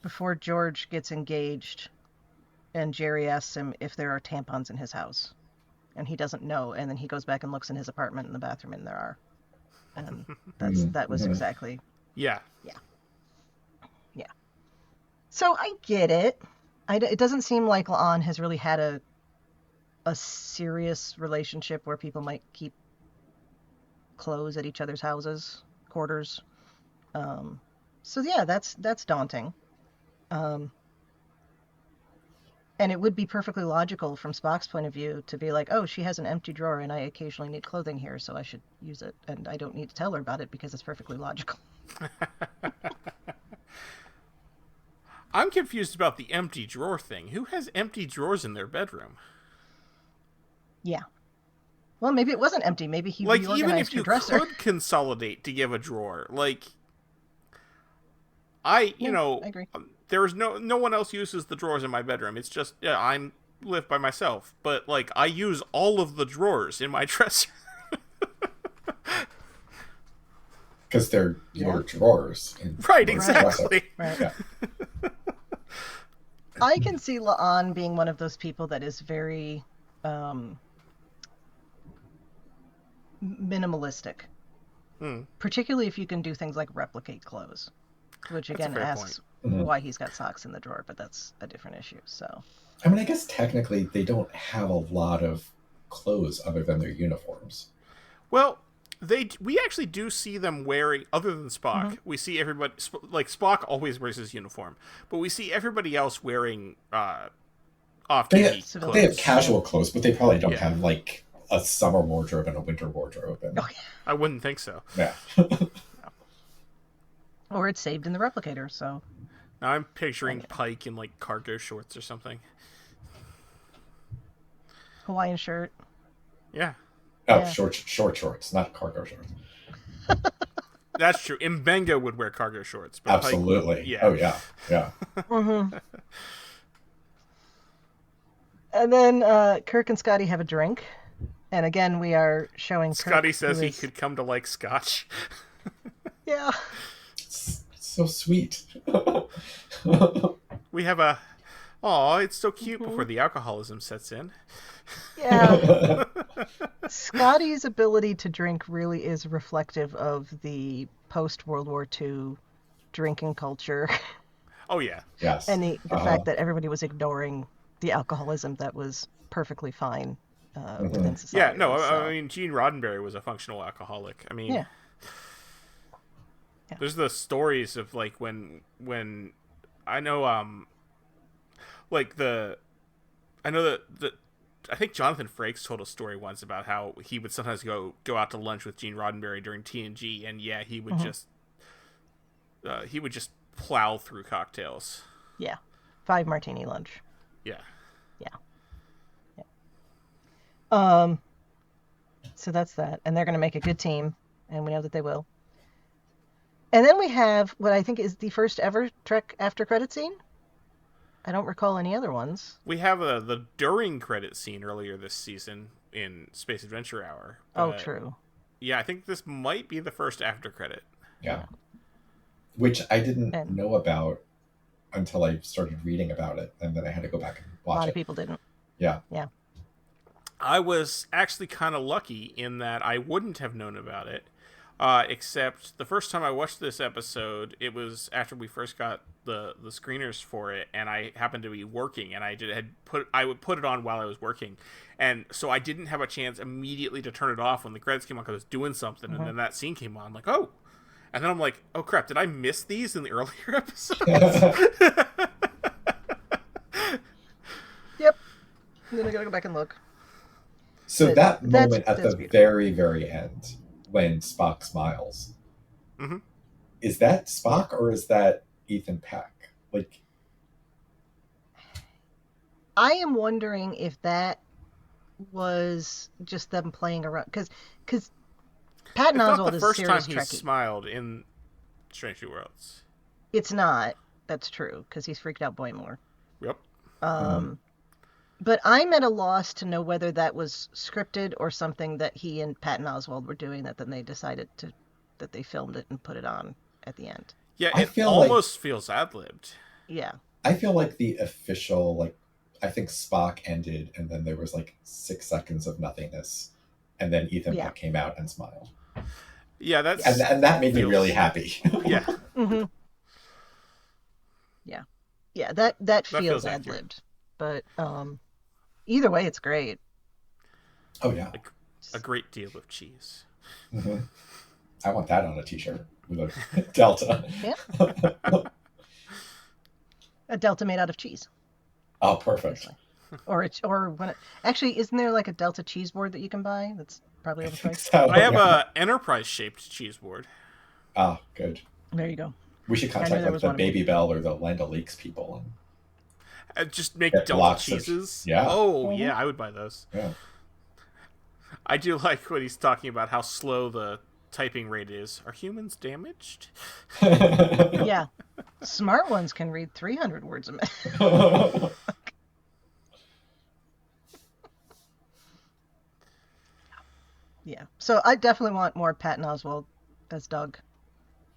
Speaker 3: before George gets engaged, and Jerry asks him if there are tampons in his house, and he doesn't know, and then he goes back and looks in his apartment in the bathroom, and there are, and that was exactly.
Speaker 4: Yeah.
Speaker 3: So I get it. It doesn't seem like La'an has really had a serious relationship where people might keep clothes at each other's quarters. So yeah, that's daunting. And it would be perfectly logical from Spock's point of view to be like, oh, she has an empty drawer and I occasionally need clothing here, so I should use it. And I don't need to tell her about it because it's perfectly logical.
Speaker 4: I'm confused about the empty drawer thing. Who has empty drawers in their bedroom?
Speaker 3: Yeah. Well, maybe it wasn't empty. Maybe he reorganized
Speaker 4: even if you
Speaker 3: dresser.
Speaker 4: could consolidate to give a drawer, I
Speaker 3: agree.
Speaker 4: There's no one else uses the drawers in my bedroom. It's just I live by myself, but I use all of the drawers in my dresser.
Speaker 5: Because they're your drawers.
Speaker 4: Right, exactly.
Speaker 3: Right.
Speaker 5: Yeah.
Speaker 3: I can see La'an being one of those people that is very minimalistic. Particularly if you can do things like replicate clothes. Which again asks why he's got socks in the drawer, but that's a different issue. So,
Speaker 5: I mean, I guess technically they don't have a lot of clothes other than their uniforms.
Speaker 4: Well, we actually do see them wearing, other than Spock, we see everybody, Spock always wears his uniform, but we see everybody else wearing off-duty clothes.
Speaker 5: They have casual clothes, but they probably don't have a summer wardrobe and a winter wardrobe. And...
Speaker 3: Oh, yeah.
Speaker 4: I wouldn't think so.
Speaker 5: Yeah.
Speaker 3: Or it's saved in the replicator, so.
Speaker 4: Now I'm picturing Pike in cargo shorts or something.
Speaker 3: Hawaiian shirt.
Speaker 4: Yeah.
Speaker 5: Oh, yeah. Short shorts, not cargo shorts.
Speaker 4: That's true. Mbenga would wear cargo shorts. But
Speaker 5: absolutely.
Speaker 4: Pike, yeah.
Speaker 5: Oh, yeah. Yeah.
Speaker 3: Mm-hmm. And then Kirk and Scotty have a drink. And again, we are showing
Speaker 4: Scotty
Speaker 3: Kirk
Speaker 4: says he could come to like scotch.
Speaker 3: Yeah.
Speaker 5: It's so sweet.
Speaker 4: We have a... Aw, it's so cute before the alcoholism sets in.
Speaker 3: Yeah. Scotty's ability to drink really is reflective of the post-World War II drinking culture.
Speaker 4: Oh, yeah.
Speaker 5: Yes.
Speaker 3: And the fact that everybody was ignoring the alcoholism that was perfectly fine within society.
Speaker 4: Yeah, no,
Speaker 3: so.
Speaker 4: I mean, Gene Roddenberry was a functional alcoholic. I mean,
Speaker 3: Yeah.
Speaker 4: There's the stories of, like, when I know, like, I know that I think Jonathan Frakes told a story once about how he would sometimes go out to lunch with Gene Roddenberry during TNG, and yeah, he would just plow through cocktails.
Speaker 3: Yeah. 5 martini lunch.
Speaker 4: Yeah.
Speaker 3: So that's that. And they're going to make a good team, and we know that they will. And then we have what I think is the first ever Trek after credit scene. I don't recall any other ones.
Speaker 4: We have the during credit scene earlier this season in Space Adventure Hour.
Speaker 3: Oh, true.
Speaker 4: Yeah, I think this might be the first after credit.
Speaker 5: Yeah. Which I didn't know about until I started reading about it, and then I had to go back and watch it.
Speaker 3: A lot of people didn't.
Speaker 5: Yeah.
Speaker 3: Yeah.
Speaker 4: I was actually kind of lucky in that I wouldn't have known about it, except the first time I watched this episode, it was after we first got the screeners for it, and I happened to be working, and I would put it on while I was working, and so I didn't have a chance immediately to turn it off when the credits came on because I was doing something, and then that scene came on. I'm like, oh, and then I'm like, oh crap, did I miss these in the earlier episodes?
Speaker 3: Yep. And then I gotta go back and look.
Speaker 5: So
Speaker 3: But
Speaker 5: that moment at
Speaker 3: that's
Speaker 5: the
Speaker 3: beautiful.
Speaker 5: very, very end, when Spock smiles, is that Spock or is that Ethan Peck? Like,
Speaker 3: I am wondering if that was just them playing around, because Patton
Speaker 4: It's not
Speaker 3: Oswalt
Speaker 4: the
Speaker 3: is
Speaker 4: first time
Speaker 3: serious
Speaker 4: he
Speaker 3: Trekkie.
Speaker 4: smiled in Strange New Worlds.
Speaker 3: It's not. That's true, because he's freaked out way more.
Speaker 4: Yep.
Speaker 3: But I'm at a loss to know whether that was scripted or something that he and Patton Oswalt were doing that then they decided that they filmed it and put it on at the end.
Speaker 4: Yeah,
Speaker 5: I
Speaker 4: it
Speaker 5: feel
Speaker 4: almost feels ad-libbed.
Speaker 3: Yeah.
Speaker 5: I feel like the official, I think Spock ended, and then there was 6 seconds of nothingness, and then Ethan Peck came out and smiled.
Speaker 4: Yeah, that's
Speaker 5: And that made me really happy.
Speaker 4: Yeah.
Speaker 3: Mm-hmm. Yeah, that feels
Speaker 4: accurate.
Speaker 3: ad-libbed. But either way, it's great.
Speaker 5: Oh, yeah.
Speaker 4: A great deal of cheese.
Speaker 5: Mm-hmm. I want that on a t-shirt with a Delta.
Speaker 3: Yeah. A Delta made out of cheese.
Speaker 5: Oh, perfect.
Speaker 3: Actually, isn't there a Delta cheese board that you can buy? That's probably overpriced.
Speaker 5: So,
Speaker 4: I have a Enterprise-shaped cheese board.
Speaker 5: Oh, good.
Speaker 3: There you go.
Speaker 5: We should
Speaker 3: I knew
Speaker 5: contact
Speaker 3: there was
Speaker 5: the
Speaker 3: one.
Speaker 5: Baby Bell or the Land O'Lakes people.
Speaker 4: Just make
Speaker 5: Get
Speaker 4: Delta
Speaker 5: blocks of-
Speaker 4: cheeses.
Speaker 5: yeah.
Speaker 4: Oh, yeah, I would buy those.
Speaker 5: Yeah.
Speaker 4: I do like when he's talking about how slow the typing rate is. Are humans damaged?
Speaker 3: Yeah. Smart ones can read 300 words a minute. Yeah. So I definitely want more Patton Oswalt as Doug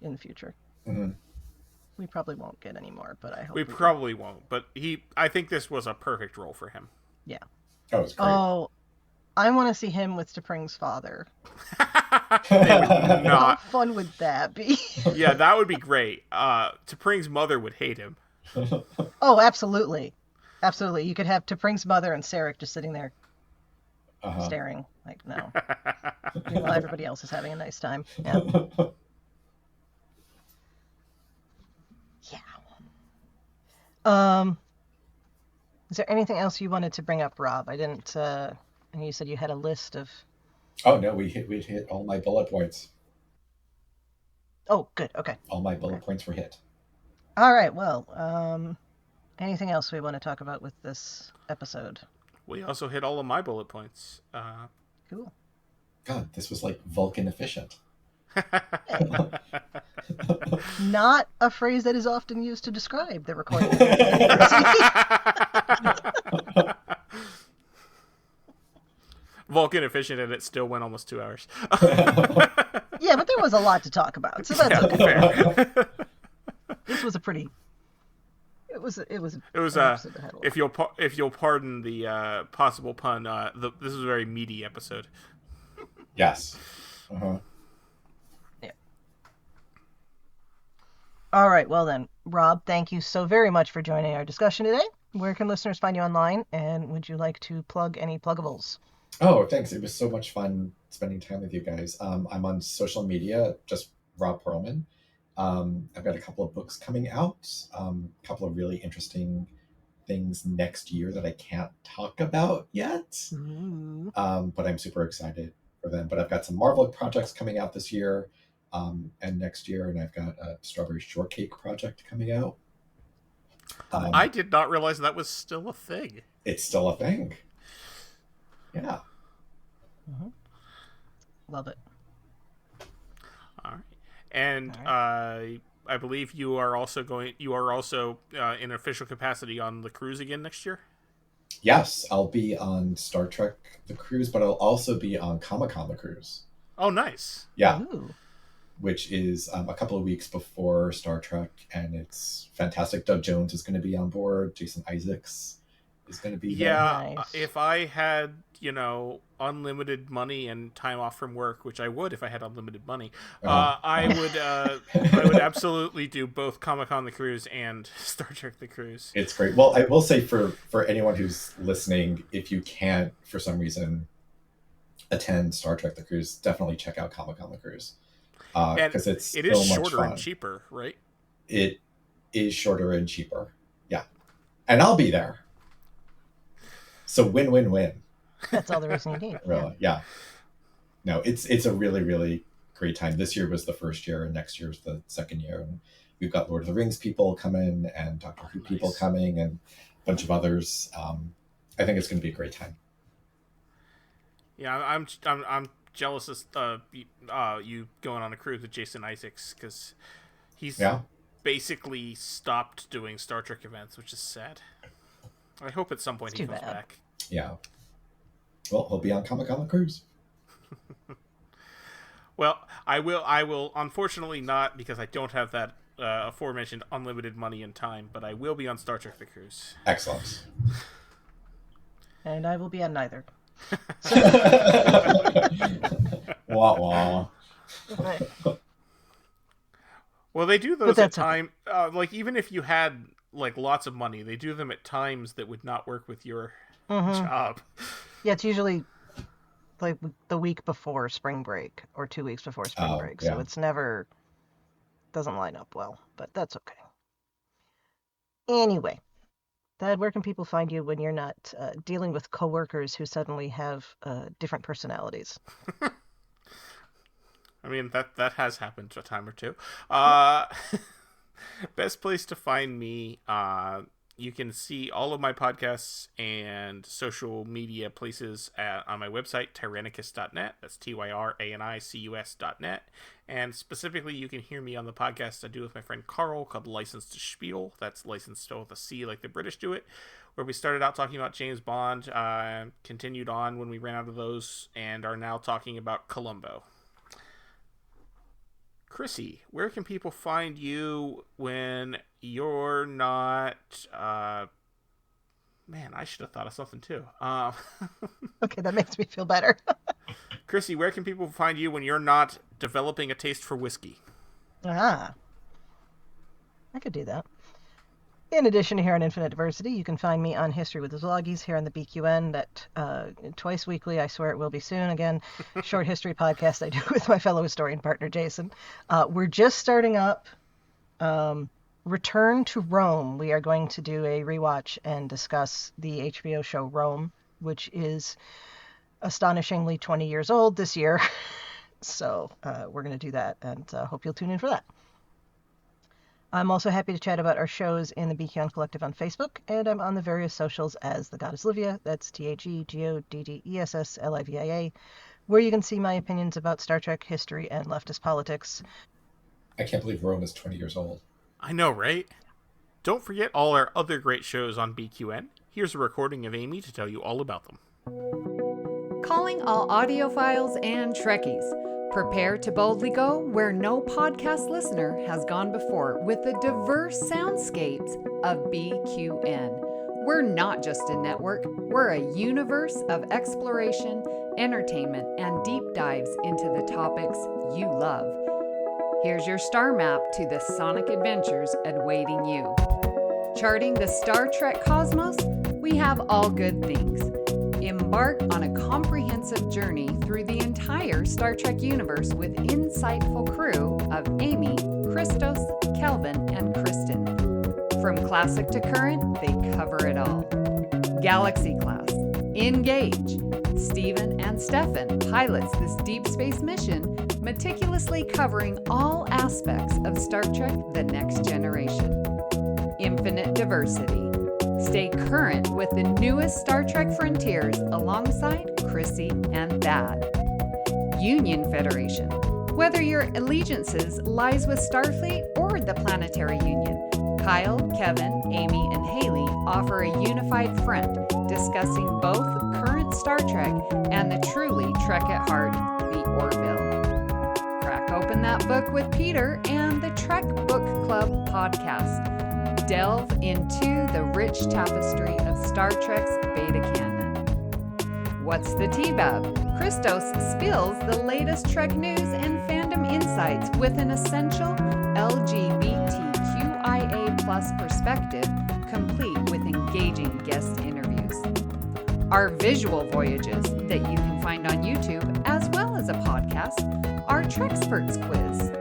Speaker 3: in the future.
Speaker 5: Mhm.
Speaker 3: We probably won't get any more, but I hope
Speaker 4: We
Speaker 3: do.
Speaker 4: probably won't, but I think this was a perfect role for him.
Speaker 3: Yeah.
Speaker 5: That was great.
Speaker 3: Oh, I want to see him with T'Pring's father.
Speaker 4: They would
Speaker 3: How
Speaker 4: not.
Speaker 3: fun would that be?
Speaker 4: Yeah, that would be great. T'Pring's mother would hate him.
Speaker 3: Oh, absolutely. Absolutely. You could have T'Pring's mother and Sarek just sitting there
Speaker 5: Uh-huh.
Speaker 3: staring. Like, no. Meanwhile, everybody else is having a nice time. Yeah. Yeah. Is there anything else you wanted to bring up, Rob? I didn't, and you said you had a list of...
Speaker 5: Oh, no, we hit all my bullet points.
Speaker 3: Oh, good. Okay.
Speaker 5: All my bullet points were hit.
Speaker 3: All right. Well, anything else we want to talk about with this episode?
Speaker 4: We also hit all of my bullet points.
Speaker 3: Cool.
Speaker 5: God, this was Vulcan efficient.
Speaker 3: Not a phrase that is often used to describe the recording.
Speaker 4: Vulcan efficient, and it still went almost 2 hours.
Speaker 3: Yeah, but there was a lot to talk about, so that's
Speaker 4: Yeah,
Speaker 3: okay.
Speaker 4: fair.
Speaker 3: this was a pretty. It was.
Speaker 4: It was if you'll pardon the possible pun. This was a very meaty episode.
Speaker 5: Yes. Uh-huh.
Speaker 3: Yeah. All right. Well then, Rob, thank you so very much for joining our discussion today. Where can listeners find you online? And would you like to plug any pluggables?
Speaker 5: Oh, thanks. It was so much fun spending time with you guys. I'm on social media, just Robb Pearlman. I've got a couple of books coming out, a couple of really interesting things next year that I can't talk about yet.
Speaker 3: Mm-hmm.
Speaker 5: But I'm super excited for them. But I've got some Marvel projects coming out this year and next year, and I've got a Strawberry Shortcake project coming out.
Speaker 4: I did not realize that was still a thing.
Speaker 5: It's still a thing. Yeah.
Speaker 3: Mm-hmm. Love it.
Speaker 4: All right. And I believe you are also in official capacity on the cruise again next year?
Speaker 5: Yes, I'll be on Star Trek The Cruise, but I'll also be on Comic-Con The Cruise.
Speaker 4: Oh, nice.
Speaker 5: Yeah.
Speaker 3: Ooh.
Speaker 5: Which is a couple of weeks before Star Trek, and it's fantastic. Doug Jones is going to be on board. Jason Isaacs is going to be there.
Speaker 4: Yeah,
Speaker 3: Nice.
Speaker 4: if I had, unlimited money and time off from work, which I would if I had unlimited money, I would absolutely do both Comic-Con The Cruise and Star Trek The Cruise.
Speaker 5: It's great. Well, I will say for anyone who's listening, if you can't, for some reason, attend Star Trek The Cruise, definitely check out Comic-Con The Cruise. Because it is
Speaker 4: shorter and cheaper, right?
Speaker 5: It is shorter and cheaper. Yeah. And I'll be there. So win-win-win.
Speaker 3: That's all the reason you need.
Speaker 5: Really, yeah. No, it's a really, really great time. This year was the first year, and next year's the second year. And we've got Lord of the Rings people coming, and Doctor Who people coming, and a bunch of others. I think it's going to be a great time.
Speaker 4: Yeah, I'm jealous of you going on a cruise with Jason Isaacs, because he's basically stopped doing Star Trek events, which is sad. I hope at some point he comes back.
Speaker 5: Yeah. Well, he'll be on Comic-Con The Cruise.
Speaker 4: Well, I will unfortunately not, because I don't have that aforementioned unlimited money and time, but I will be on Star Trek The Cruise.
Speaker 5: Excellent.
Speaker 3: And I will be on neither.
Speaker 5: Wah wah.
Speaker 4: Well, they do those at time. Even if you had lots of money, they do them at times that would not work with your job.
Speaker 3: Yeah, it's usually the week before spring break or 2 weeks before spring break, so it's never doesn't line up well. But that's okay. Anyway. Thad, where can people find you when you're not dealing with coworkers who suddenly have different personalities?
Speaker 4: I mean, that has happened a time or two. Best place to find me, you can see all of my podcasts and social media places on my website, tyrannicus.net. That's tyranicus.net. And specifically, you can hear me on the podcast I do with my friend Carl called License to Spiel. That's licensed spelled with a C like the British do it, where we started out talking about James Bond, continued on when we ran out of those, and are now talking about Columbo. Chrissy, where can people find you when you're not... Man, I should have thought of something too.
Speaker 3: Okay, that makes me feel better.
Speaker 4: Chrissy, where can people find you when you're not developing a taste for whiskey?
Speaker 3: I could do that. In addition to here on Infinite Diversity, you can find me on History with the Zloggies here on the BQN. That twice weekly, I swear it will be soon. Again, short history podcast I do with my fellow historian partner Jason. We're just starting up Return to Rome. We are going to do a rewatch and discuss the HBO show Rome, which is astonishingly 20 years old this year. So we're going to do that, and hope you'll tune in for that. I'm also happy to chat about our shows in the BQN Collective on Facebook, and I'm on the various socials as the Goddess Livia, that's TheGoddessLivia, where you can see my opinions about Star Trek, history, and leftist politics.
Speaker 5: I can't believe Rome is 20 years old.
Speaker 4: I know, right? Don't forget all our other great shows on BQN. Here's a recording of Amy to tell you all about them.
Speaker 1: Calling all audiophiles and Trekkies. Prepare to boldly go where no podcast listener has gone before with the diverse soundscapes of BQN. We're not just a network, we're a universe of exploration, entertainment, and deep dives into the topics you love. Here's your star map to the sonic adventures awaiting you. Charting the Star Trek cosmos, we have all good things. Embark on a comprehensive journey through the entire Star Trek universe with insightful crew of Amy, Christos, Kelvin, and Kristen. From classic to current, they cover it all. Galaxy Class, Engage. Stephen and Stefan pilots this deep space mission, meticulously covering all aspects of Star Trek: The Next Generation. Infinite Diversity. Stay current with the newest Star Trek frontiers alongside Chrissie and Thad. Union Federation. Whether your allegiances lies with Starfleet or the Planetary Union, Kyle, Kevin, Amy, and Haley offer a unified front discussing both current Star Trek and the truly Trek at heart, the Orville. Crack open that book with Peter and the Trek Book Club podcast. Delve into the rich tapestry of Star Trek's beta canon. What's the T-Bab? Christos spills the latest Trek news and fandom insights with an essential LGBTQIA+ perspective, complete with engaging guest interviews. Our visual voyages that you can find on YouTube as well as a podcast are Trexperts Quiz.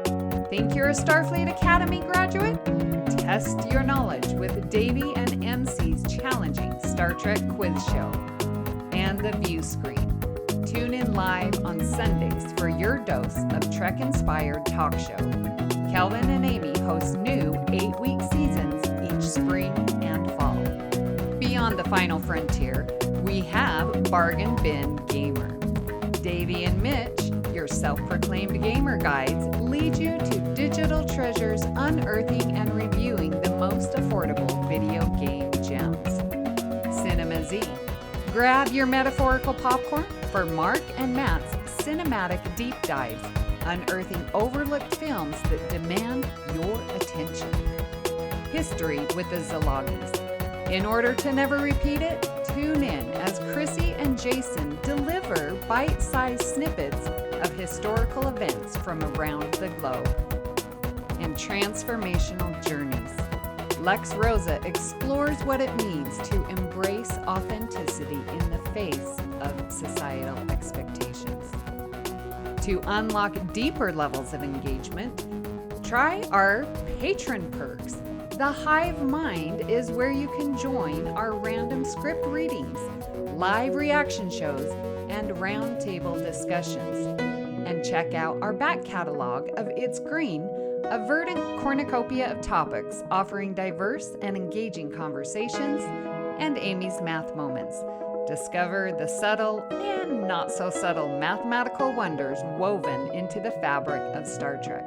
Speaker 1: Think you're a Starfleet Academy graduate? Test your knowledge with Davey and MC's challenging Star Trek quiz show. And the View Screen. Tune in live on Sundays for your dose of Trek-inspired talk show. Kelvin and Amy host new 8-week seasons each spring and fall. Beyond the final frontier, we have Bargain Bin Gamer. Davey and Mitch, your self-proclaimed gamer guides, lead you to digital treasures, unearthing and reviewing the most affordable video game gems. Cinema Z. Grab your metaphorical popcorn for Mark and Matt's cinematic deep dives, unearthing overlooked films that demand your attention. History with the Szilagys. In order to never repeat it, tune in as Chrissie and Jason deliver bite-sized snippets of historical events from around the globe. And Transformational Journeys. Lex Rosa explores what it means to embrace authenticity in the face of societal expectations. To unlock deeper levels of engagement, try our patron perks. The Hive Mind is where you can join our random script readings, live reaction shows, and roundtable discussions. And check out our back catalog of It's Green, a verdant cornucopia of topics offering diverse and engaging conversations, and Amy's Math Moments. Discover the subtle and not so subtle mathematical wonders woven into the fabric of Star Trek.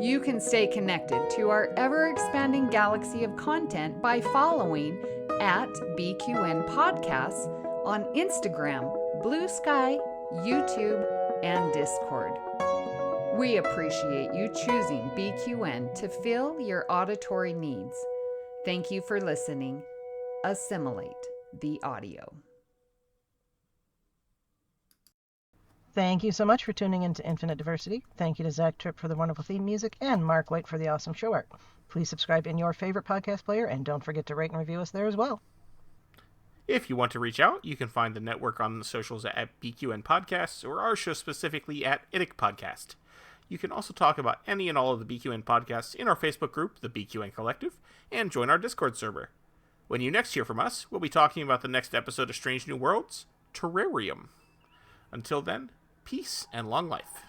Speaker 1: You can stay connected to our ever-expanding galaxy of content by following at BQN Podcasts on Instagram, Blue Sky, YouTube, and Discord. We appreciate you choosing BQN to fill your auditory needs. Thank you for listening. Assimilate the audio.
Speaker 3: Thank you so much for tuning in to Infinite Diversity. Thank you to Zach Tripp for the wonderful theme music and Mark White for the awesome show art. Please subscribe in your favorite podcast player and don't forget to rate and review us there as well.
Speaker 4: If you want to reach out, you can find the network on the socials at BQN Podcasts or our show specifically at IDIC Podcast. You can also talk about any and all of the BQN podcasts in our Facebook group, the BQN Collective, and join our Discord server. When you next hear from us, we'll be talking about the next episode of Strange New Worlds, Terrarium. Until then, peace and long life.